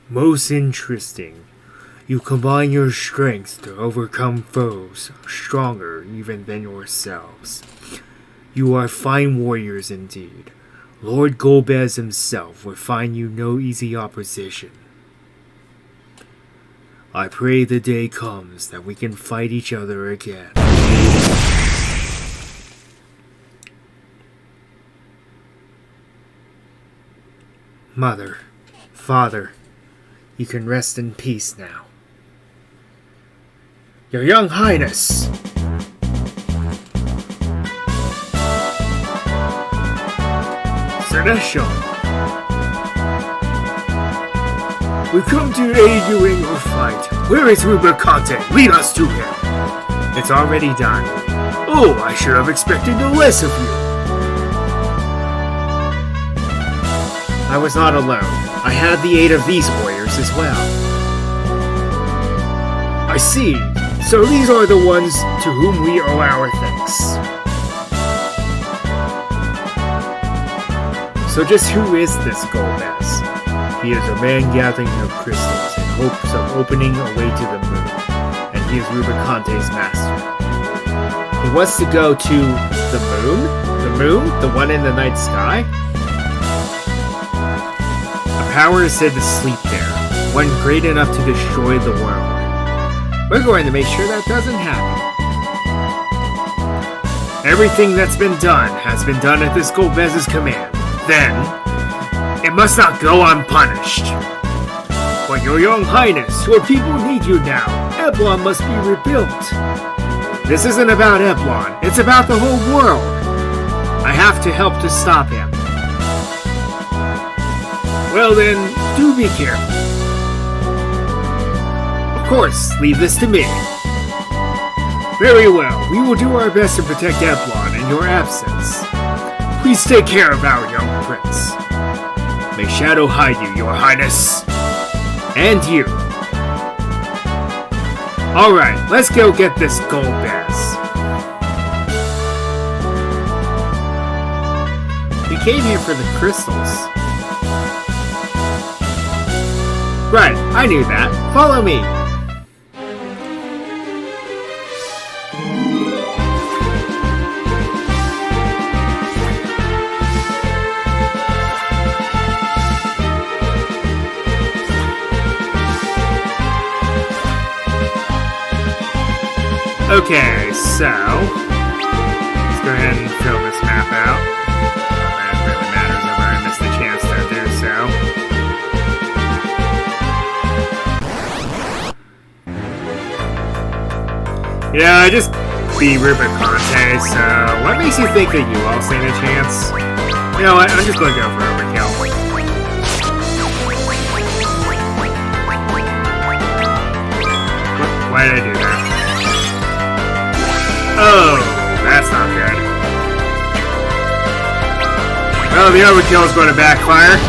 Most interesting. You combine your strength to overcome foes stronger even than yourselves. You are fine warriors indeed. Lord Golbez himself would find you no easy opposition. I pray the day comes that we can fight each other again. Mother, Father, you can rest in peace now. Your Young Highness! Celestial! We come to aid you in your fight. Where is Rubicante? Lead us to him! It's already done. Oh, I should have expected no less of you. I was not alone. I had the aid of these warriors as well. I see. So these are the ones to whom we owe our thanks. So just who is this Golbez? He is a man gathering of crystals in hopes of opening a way to the moon, and he is Rubicante's master. He wants to go to the moon? The moon? The one in the night sky? A power is said to sleep there, one great enough to destroy the world. We're going to make sure that doesn't happen. Everything that's been done has been done at this Golbez's command. Then, it must not go unpunished. But your Young Highness, your people need you now. Eblon must be rebuilt. This isn't about Eblon, it's about the whole world. I have to help to stop him. Well then, do be careful. Of course, leave this to me. Very well, we will do our best to protect Eblon in your absence. Please take care of our young prince. May Shadow hide you, Your Highness. And you. Alright, let's go get this Golbez. We came here for the crystals. Right, I knew that. Follow me. Okay, so let's go ahead and fill this map out. Not that it really matters if I missed the chance to do so. Yeah, I just beat Rubicante, so what makes you think that you all stand a chance? You know what, I'm just gonna go for overkill. Why did I do that? Oh, that's not good. Oh, the overkill is going to backfire.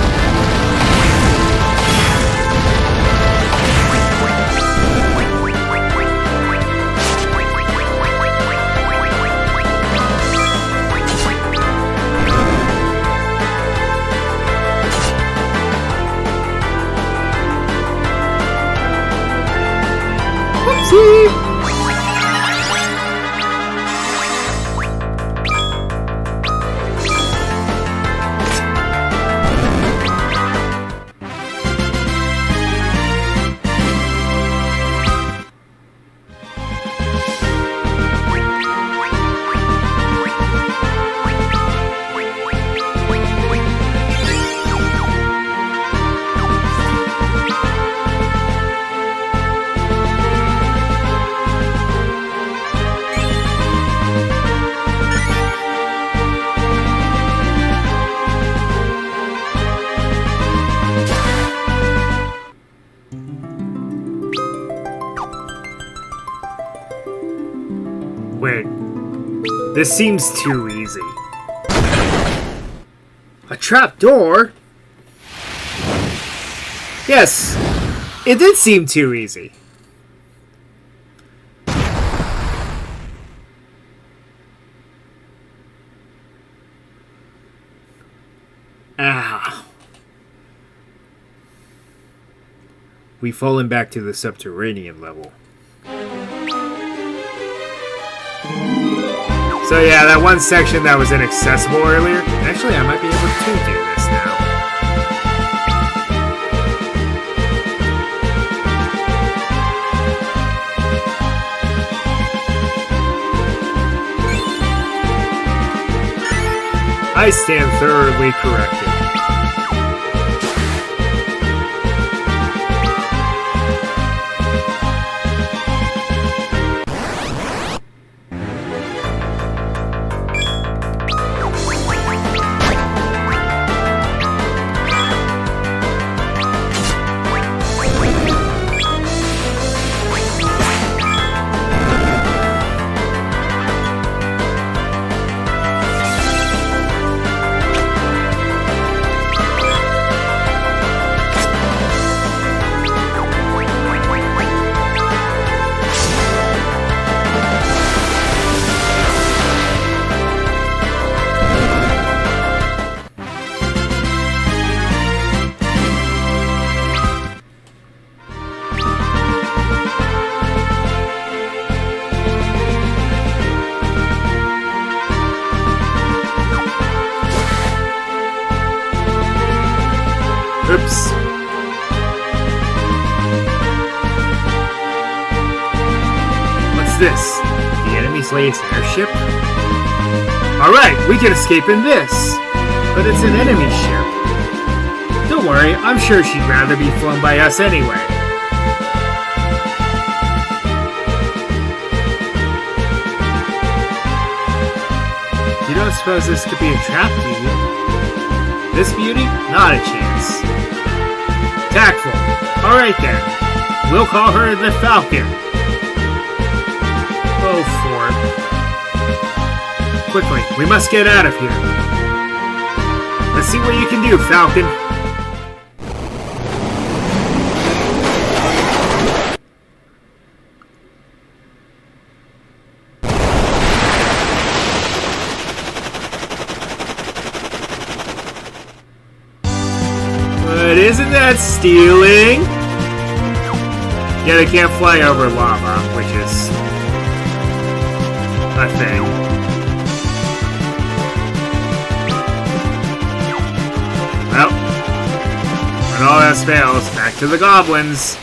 Whoopsie! Wait. This seems too easy. A trap door? Yes, it did seem too easy. Ah. We've fallen back to the subterranean level. So yeah, that one section that was inaccessible earlier, actually I might be able to do this now. I stand thoroughly corrected. Oops. What's this? The enemy's latest airship? Alright, we can escape in this! But it's an enemy ship. Don't worry, I'm sure she'd rather be flown by us anyway. You don't suppose this could be a trap, do you? This beauty? Not a chance. Tactful. Alright then. We'll call her the Falcon. Oh, Ford. Quickly, we must get out of here. Let's see what you can do, Falcon. But isn't that stealing? Yeah, they can't fly over lava, which is a thing. Well, when all else fails, back to the goblins.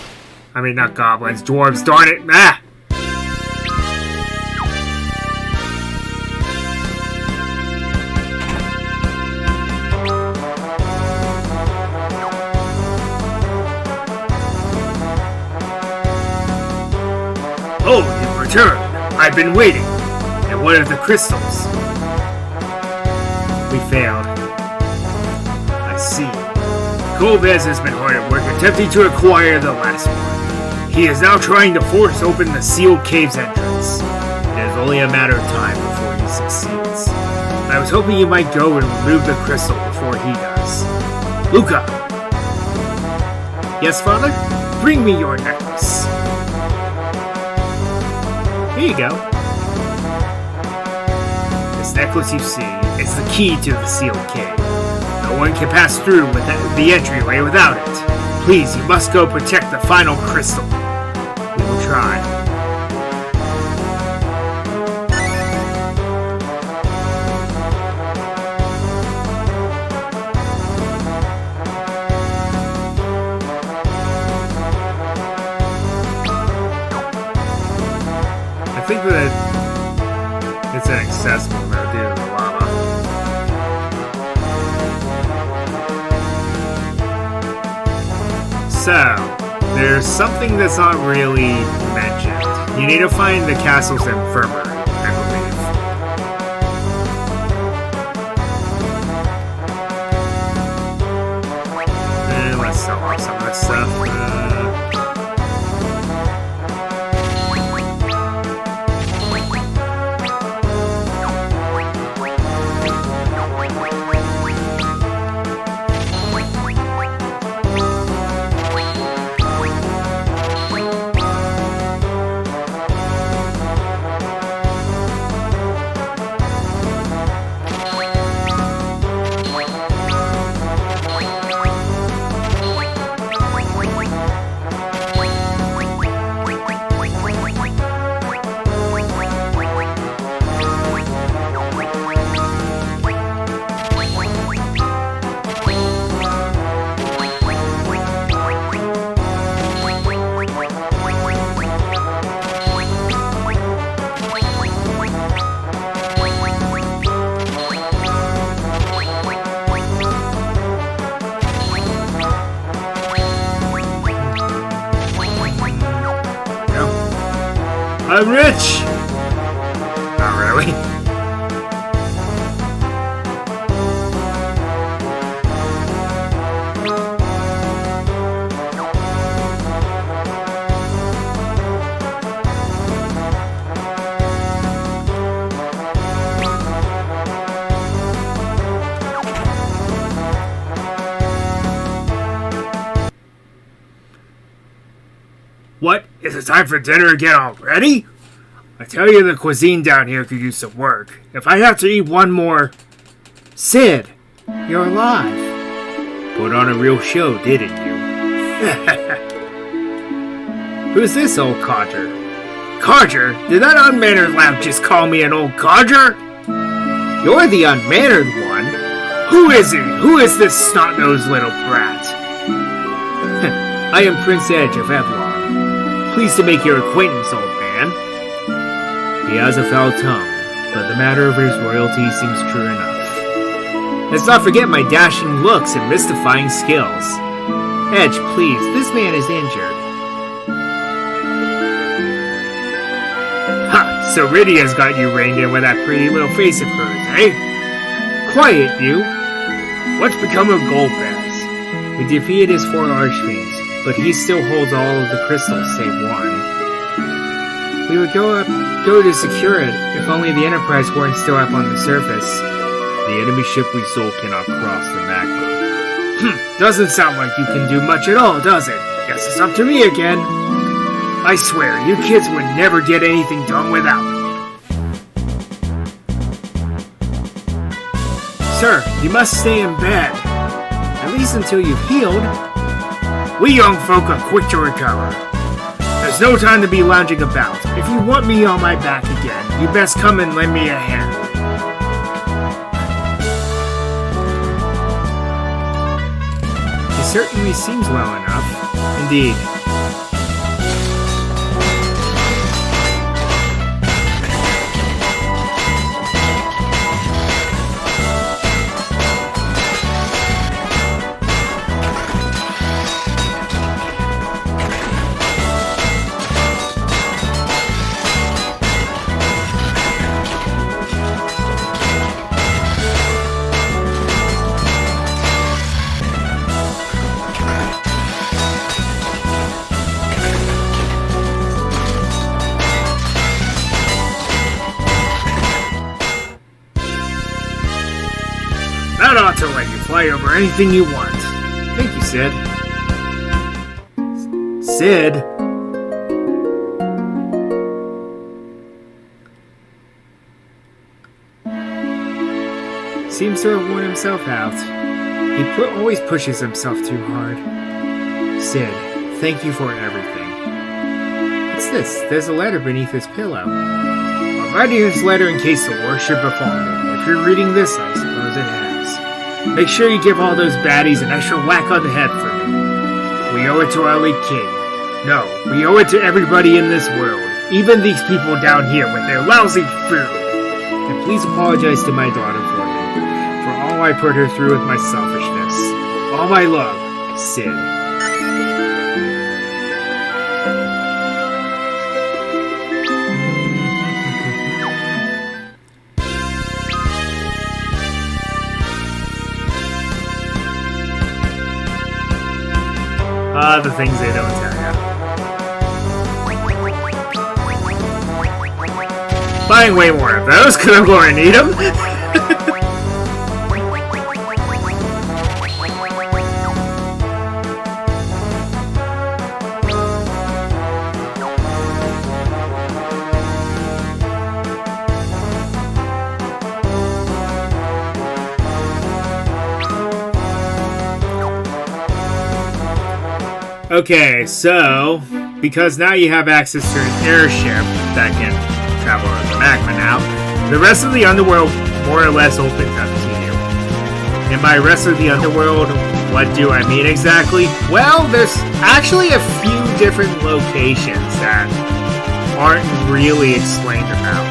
I mean, not goblins, dwarves, darn it! Ah! Oh, you've returned. I've been waiting. And what are the crystals? We failed. I see. Golbez has been hard at work attempting to acquire the last one. He is now trying to force open the sealed cave's entrance. It is only a matter of time before he succeeds. I was hoping you might go and remove the crystal before he does. Luca! Yes, father? Bring me your necklace. Here you go. This necklace you see is the key to the sealed cave. No one can pass through with the entryway without it. Please, you must go protect the final crystal. We will try. I think that it's inaccessible though due to the lava. So, there's something that's not really mentioned. You need to find the castle's infirmary, I believe. And let's sell off some of this stuff. I'm rich! Not really. What? Is it time for dinner again already? I tell you, the cuisine down here could use some work. If I have to eat one more... Sid, you're alive. Put on a real show, didn't you? Who's this old codger? Codger? Did that unmannered lamp just call me an old codger? You're the unmannered one. Who is he? Who is this snot-nosed little brat? I am Prince Edge of Evelyn. Pleased to make your acquaintance, old man. He has a foul tongue, but the matter of his royalty seems true enough. Let's not forget my dashing looks and mystifying skills. Edge, please, this man is injured. Ha! So Rydia's got you reined in with that pretty little face of hers, eh? Quiet, you! What's become of Goldbass? We defeated his 4 archfiends, but he still holds all of the crystals save one. We would go to secure it if only the Enterprise weren't still up on the surface. The enemy ship we stole cannot cross the magma. Doesn't sound like you can do much at all, does it? Guess it's up to me again. I swear, you kids would never get anything done without me. Sir, you must stay in bed. At least until you've healed. We young folk are quick to recover. There's no time to be lounging about. If you want me on my back again, you best come and lend me a hand. He certainly seems well enough. Indeed. That ought to let you fly over anything you want. Thank you, Sid. Sid? Seems to have worn himself out. He always pushes himself too hard. Sid, thank you for everything. What's this? There's a letter beneath his pillow. I'm writing this letter in case the worst should befall me. If you're reading this, I suppose it has. Make sure you give all those baddies an extra whack on the head for me. We owe it to our late king. No, we owe it to everybody in this world. Even these people down here with their lousy food. And please apologize to my daughter for me. For all I put her through with my selfishness. All my love, Sid. The things they don't tell you. Buying way more of those, because I'm going to need them. Okay, so, because now you have access to an airship that can travel over the magma now, the rest of the underworld more or less opens up to you. And by rest of the underworld, what do I mean exactly? Well, there's actually a few different locations that aren't really explained about.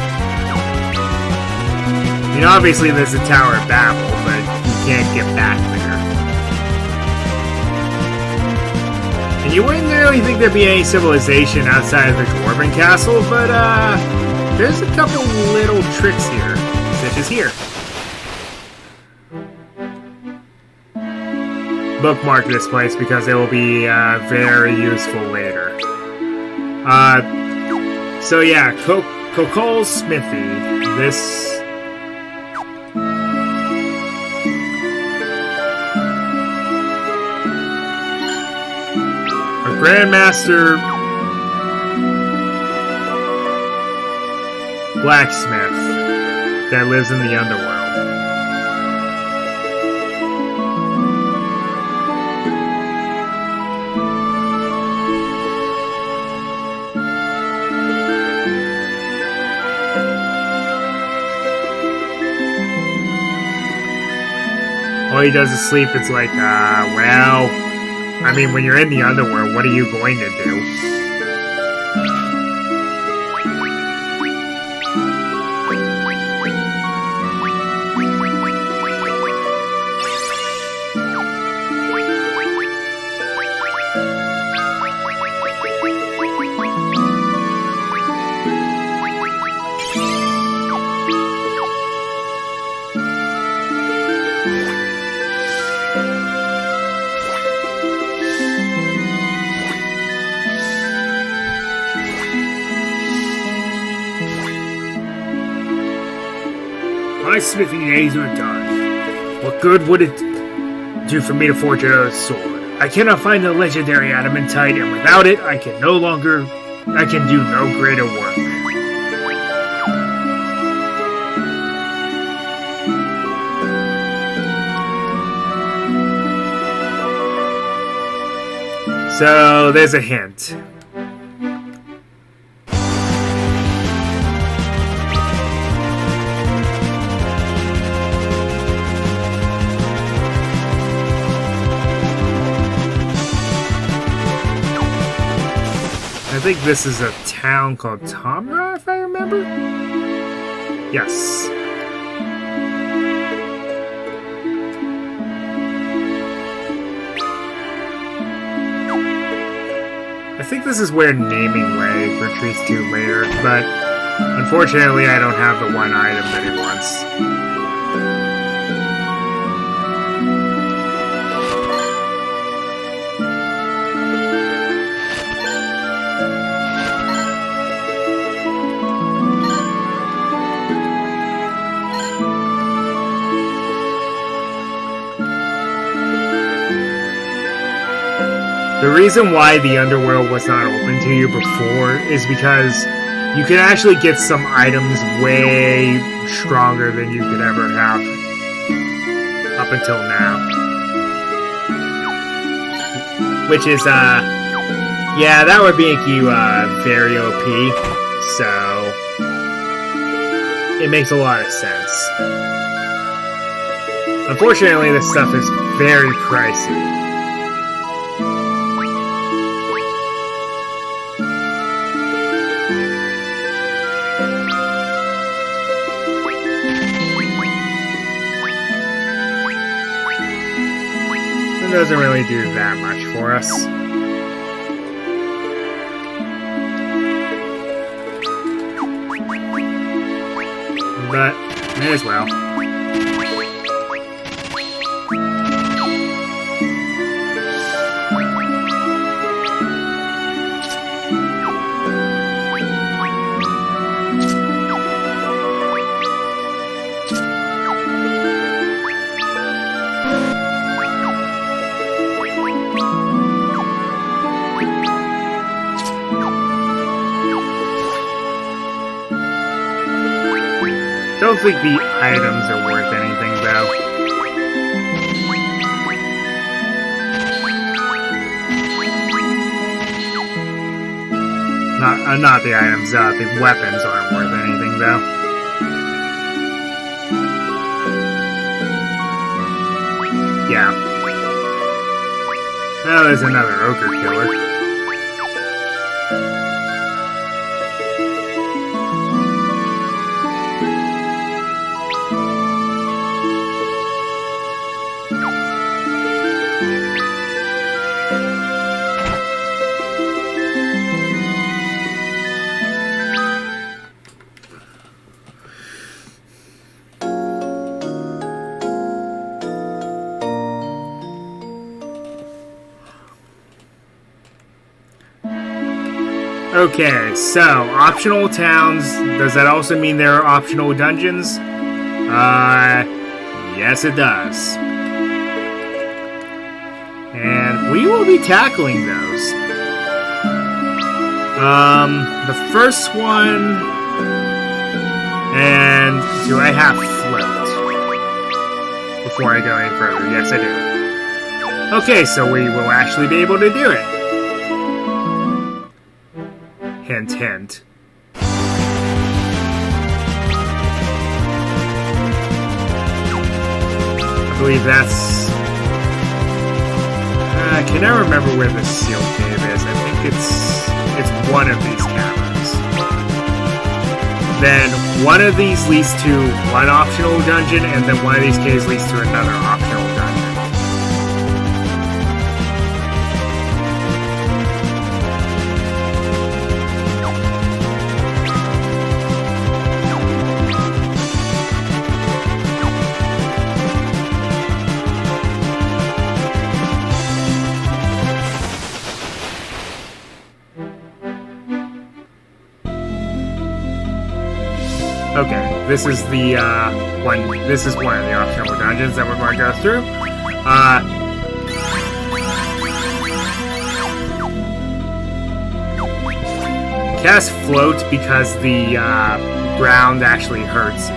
I mean, obviously there's the Tower of Babel, but you can't get back there. And you wouldn't really think there'd be any civilization outside of the Dwarven castle, but there's a couple little tricks here, such as here. Bookmark this place because it will be very useful later. So yeah, Cocole's Smithy. This... a Grandmaster blacksmith that lives in the underworld. All he does is sleep. It's like, well, I mean, when you're in the underworld, what are you going to do? My smithing days are done. What good would it do for me to forge another sword? I cannot find the legendary adamantite, and without it, I can do no greater work. So, there's a hint. I think this is a town called Tamra, if I remember. Yes. I think this is where Naming Way retreats to later, but unfortunately I don't have the one item that it wants. The reason why the underworld was not open to you before is because you can actually get some items way stronger than you could ever have up until now. Which is, yeah, that would make you, very OP, so it makes a lot of sense. Unfortunately, this stuff is very pricey. Doesn't really do that much for us. But, may as well. I don't think the items are worth anything, though. Not the items, the weapons aren't worth anything, though. Yeah. Oh, there's another ogre killer. Okay, so optional towns. Does that also mean there are optional dungeons? Yes it does. And we will be tackling those. The first one... And do I have float? Before I go any further. Yes, I do. Okay, so we will actually be able to do it. Hint, hint. I believe that's... can I remember where the seal cave is? I think it's one of these caverns. Then one of these leads to one optional dungeon, and then one of these caves leads to another optional dungeon. Okay, this is the one. This is one of the optional dungeons that we're going to go through. Cast float because the ground actually hurts you.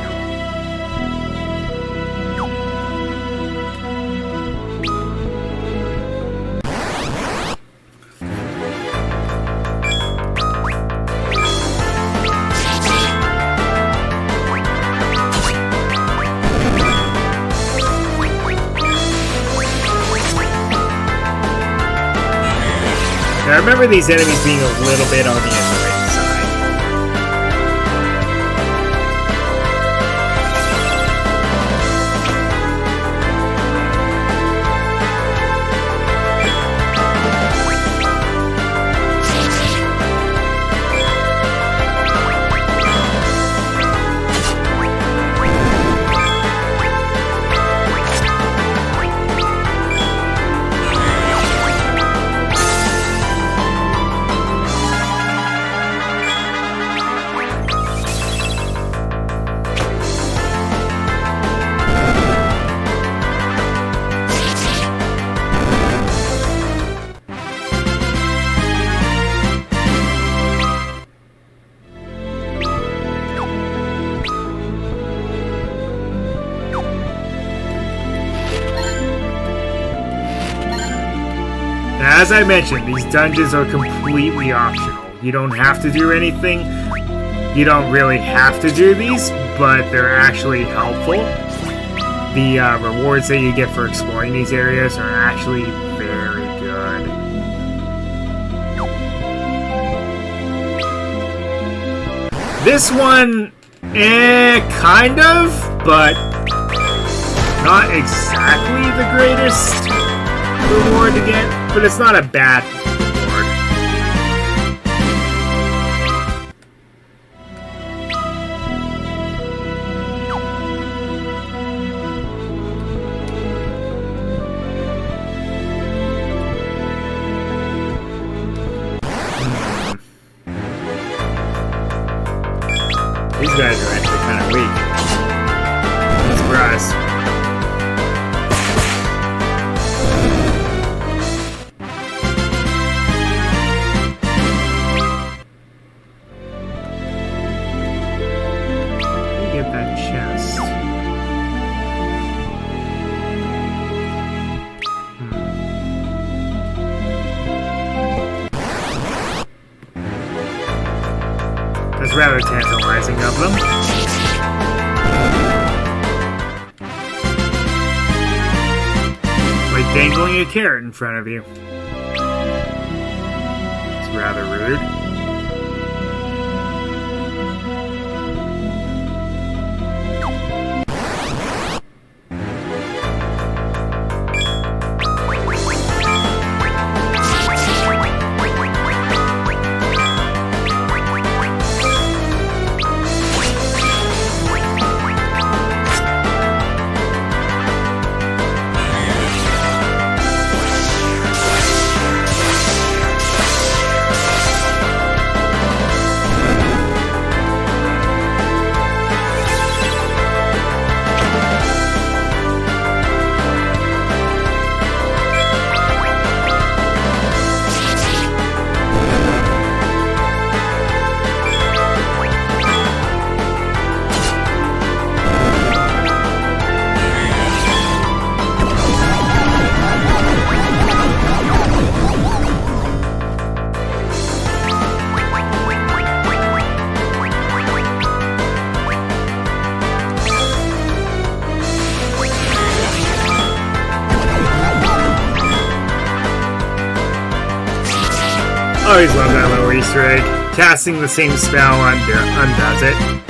I remember these enemies being a little bit on the annoying side. As I mentioned, these dungeons are completely optional. You don't have to do anything. You don't really have to do these, but they're actually helpful. The rewards that you get for exploring these areas are actually very good. This one, kind of, but not exactly the greatest reward to get, but it's not a bad reward. These guys are actually kind of weak. I'm surprised. Get that chest. That's rather tantalizing of them. Like dangling a carrot in front of you. It's rather rude. always love that little Easter egg. Casting the same spell undoes it.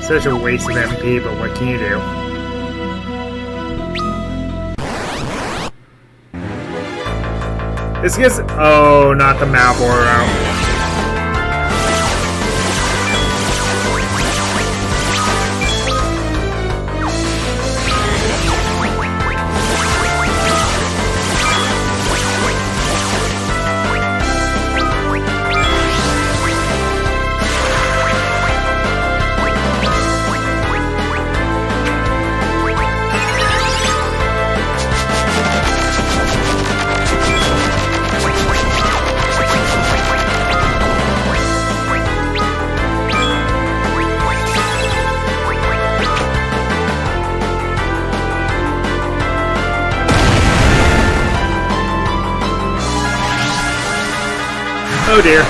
Such a waste of MP, but what can you do? This gets... Oh, not the Malboro. Oh dear.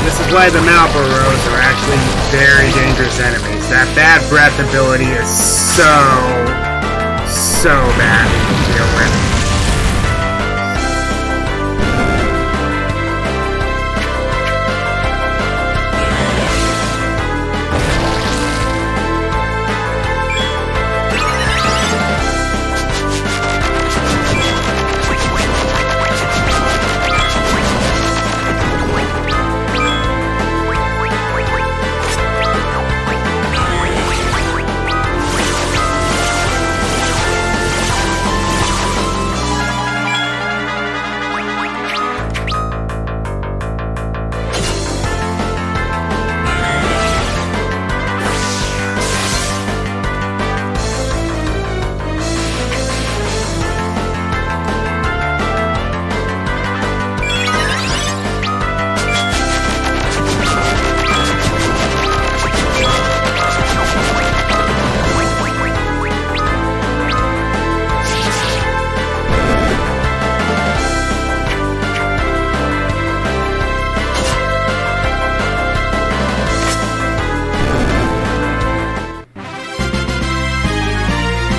This is why the Malboros are actually very dangerous enemies. That bad breath ability is so bad to deal with.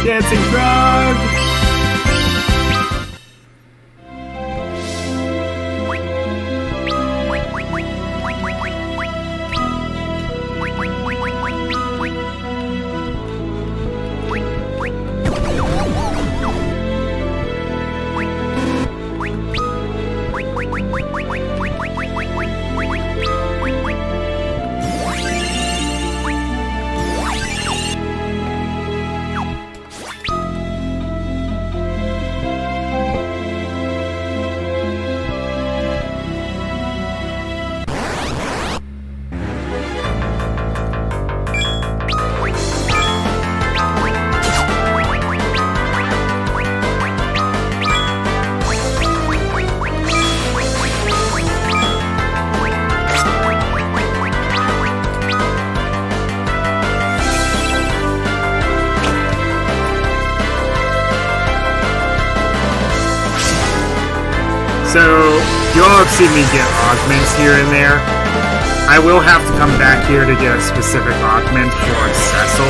Dancing frog! So, you all have seen me get augments here and there. I will have to come back here to get a specific augment for Cecil.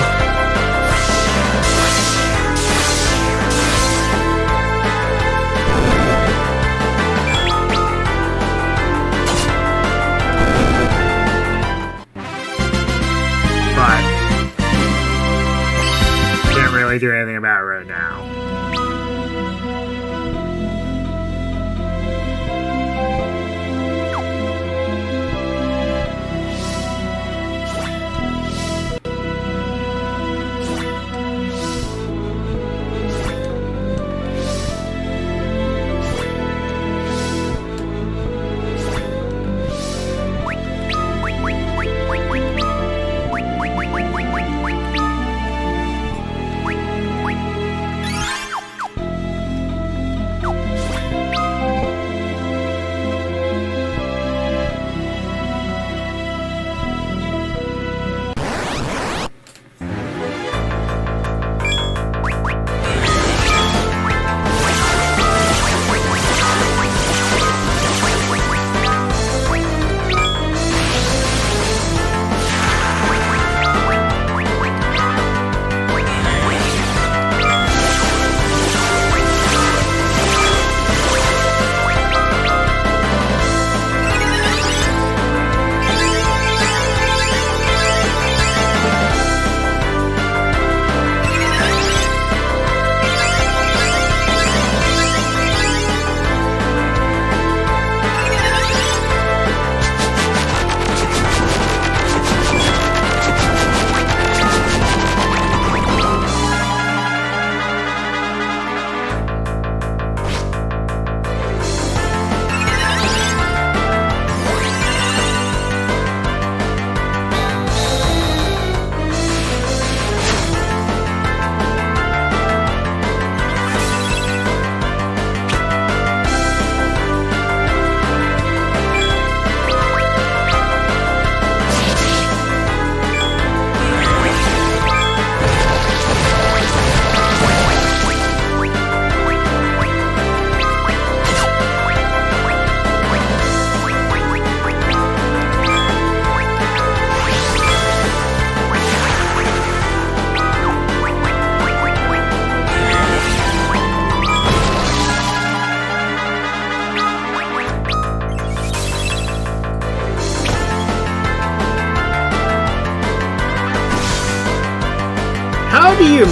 But, can't really do anything about it right now.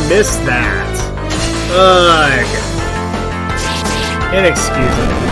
missed that? Ugh. Inexcusable.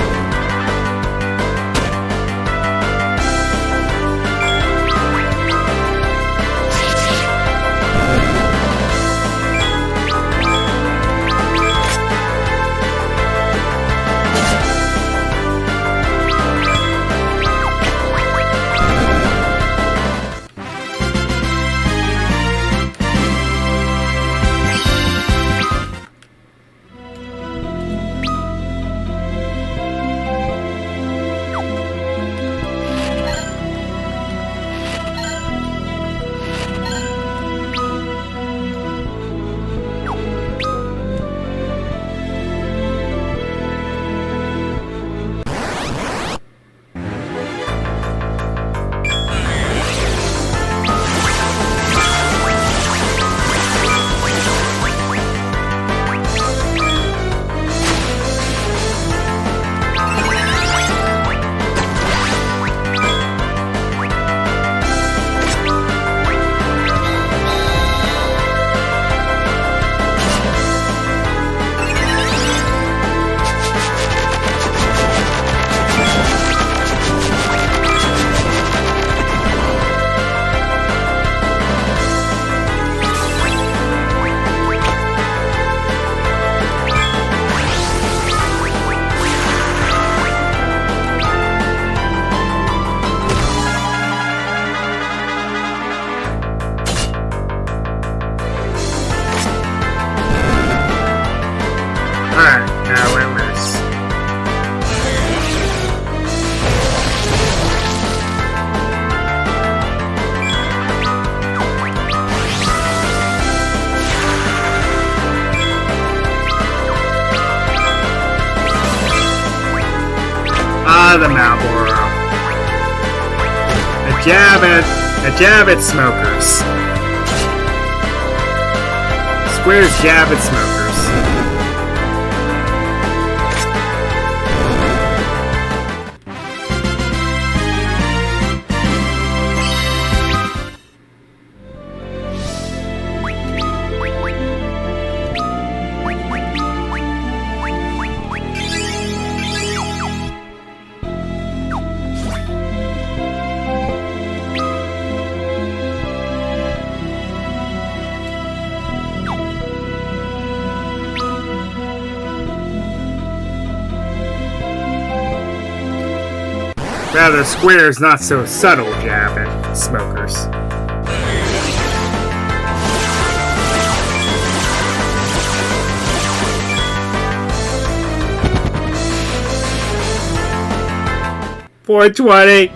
The Malboro. A jab at smokers. Square's jab at smokers. Rather, Square's not so subtle jab at smokers. $420.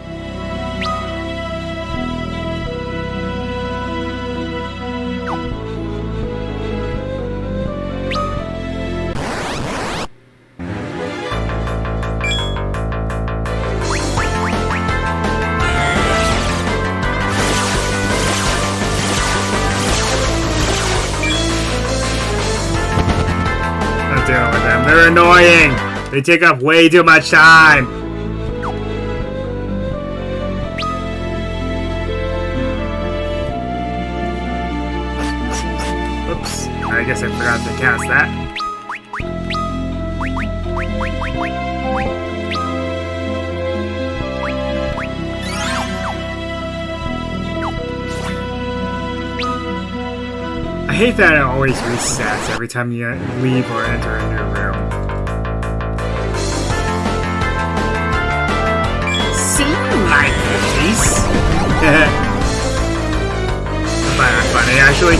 Dealing with them. They're annoying. They take up way too much time. Oops. I guess I forgot to cast that. I hate that it always resets every time you leave or enter a new room. Seem like peace. I find that funny, actually.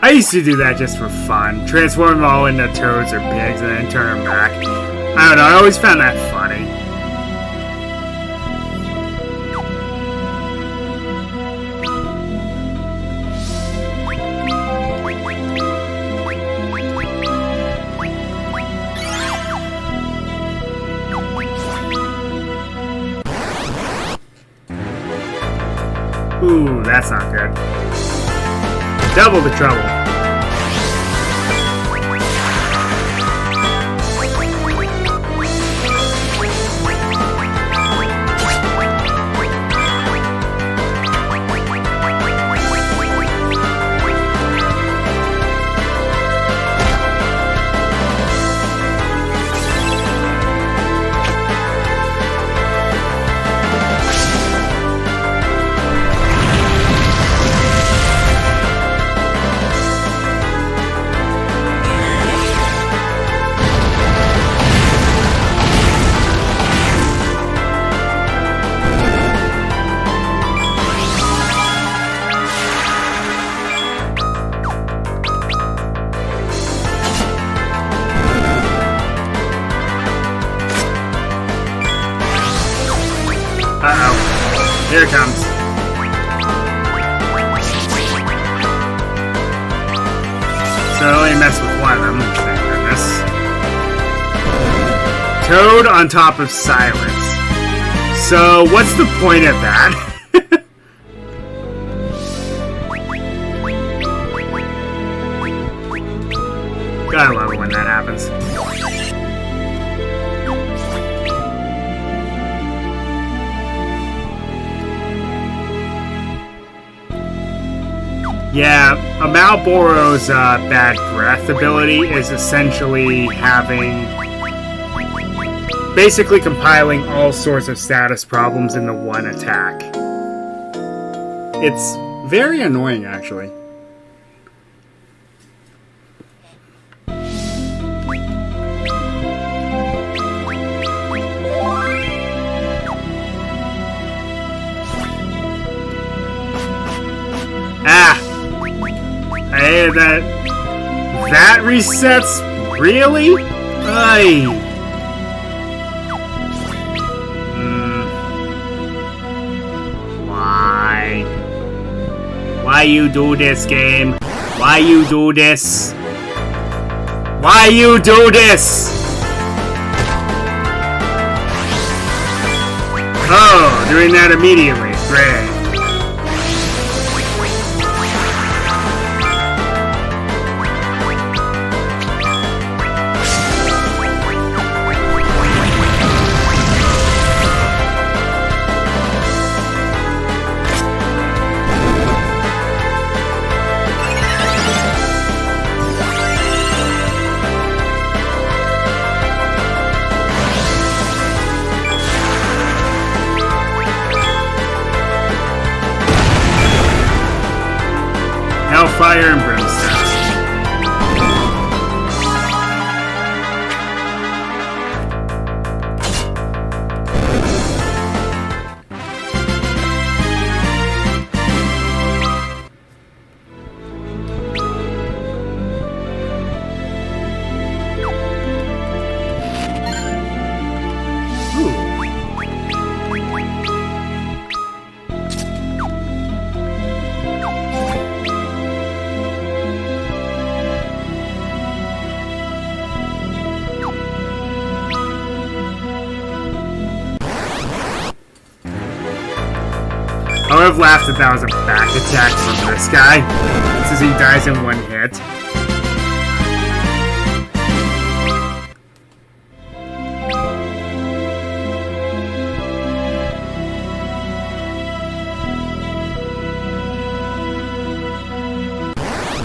I used to do that just for fun. Transform them all into toads or pigs and then turn them back. I don't know, I always found that funny. that's not good. Double the trouble. Uh-oh. Here it comes. So I only messed with one of them, thank goodness. Toad on top of silence. So what's the point of that? Gotta love it when that happens. Yeah, a Malboro's bad breath ability is essentially basically compiling all sorts of status problems into one attack. It's very annoying, actually. Ah! Hey, that resets? Really? Aye. Why? Why you do this, game? Why you do this? Why you do this? Oh, doing that immediately. Great. Hellfire and Brimstone. I would have laughed if that was a back attack from this guy, since he dies in one hit.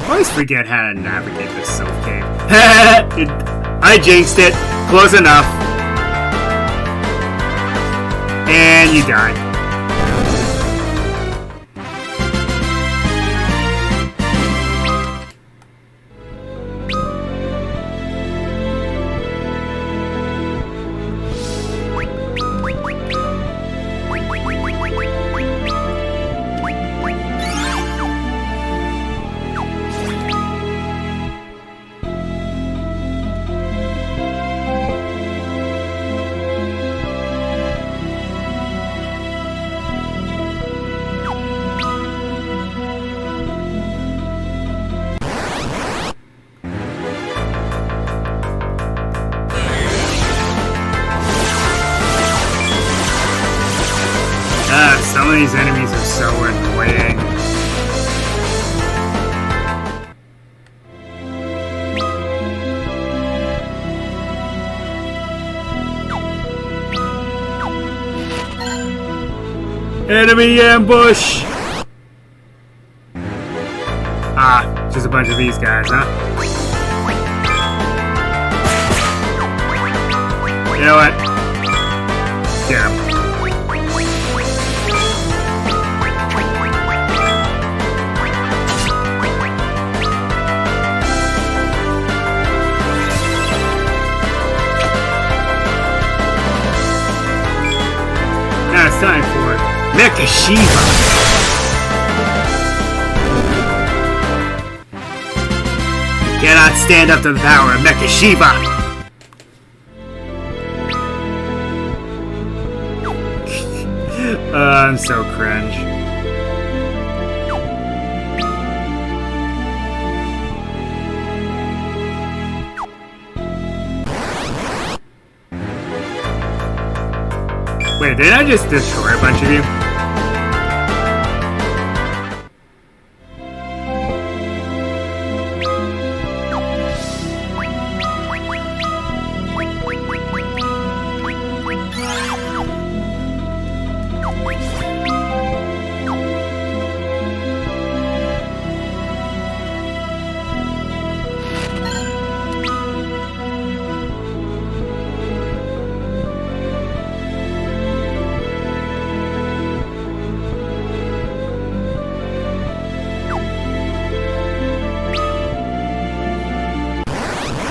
I always forget how to navigate this Sylph Cave. I jinxed it. Close enough. And you died. Some of these enemies are so annoying. Enemy ambush! Ah, just a bunch of these guys, huh? You know what? Get him. Now it's time for Mecha Shiva. Cannot stand up to the power of Mecha Shiva. I'm so cringe. Wait, did I just destroy a bunch of you?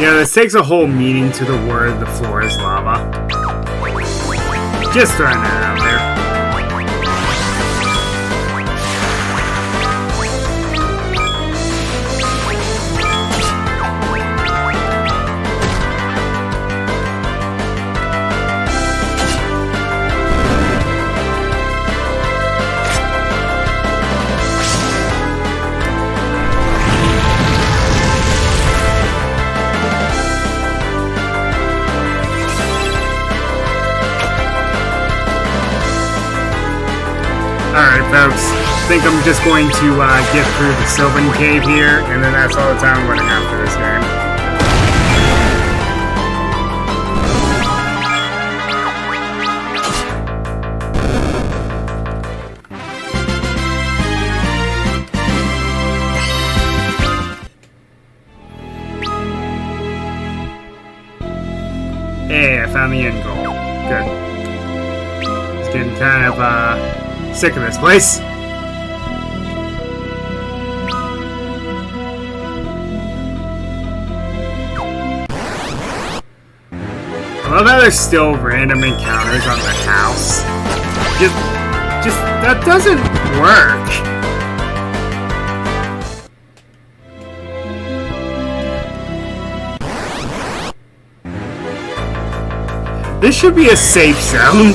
Yeah, this takes a whole meaning to the word the floor is lava. Just throwing that out there. Alright folks, I think I'm just going to get through the Sylvan Cave here, and then that's all the time we're going to have for this game. Hey, I found the end goal. Good. It's getting kind of, sick of this place. I love how there's still random encounters on the house. Just that doesn't work. This should be a safe zone.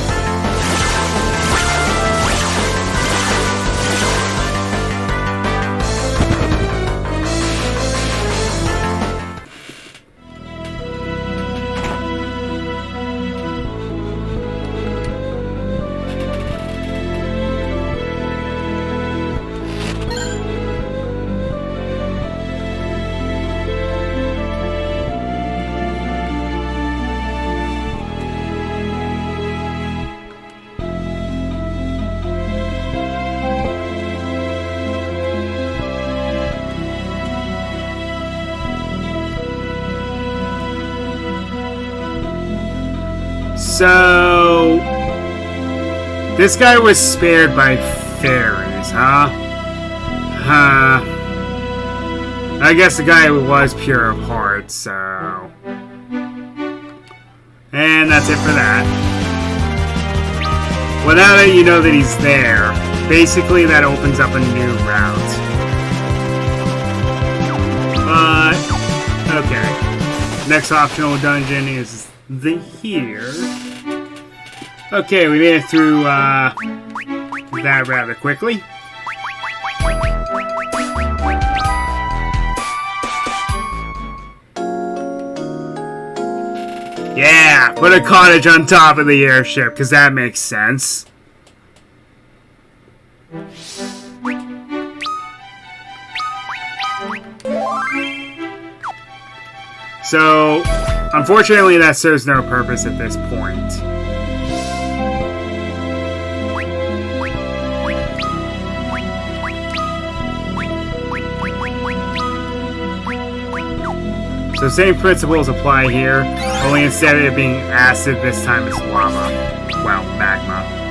So, this guy was spared by fairies, huh? I guess the guy was pure of heart, so... And that's it for that. Well, now that you know that he's there, basically that opens up a new route. Okay. Next optional dungeon is here. Okay, we made it through that rather quickly. Yeah, put a cottage on top of the airship, because that makes sense. So, unfortunately, that serves no purpose at this point. So same principles apply here, only instead of it being acid, this time it's lava. Well, magma.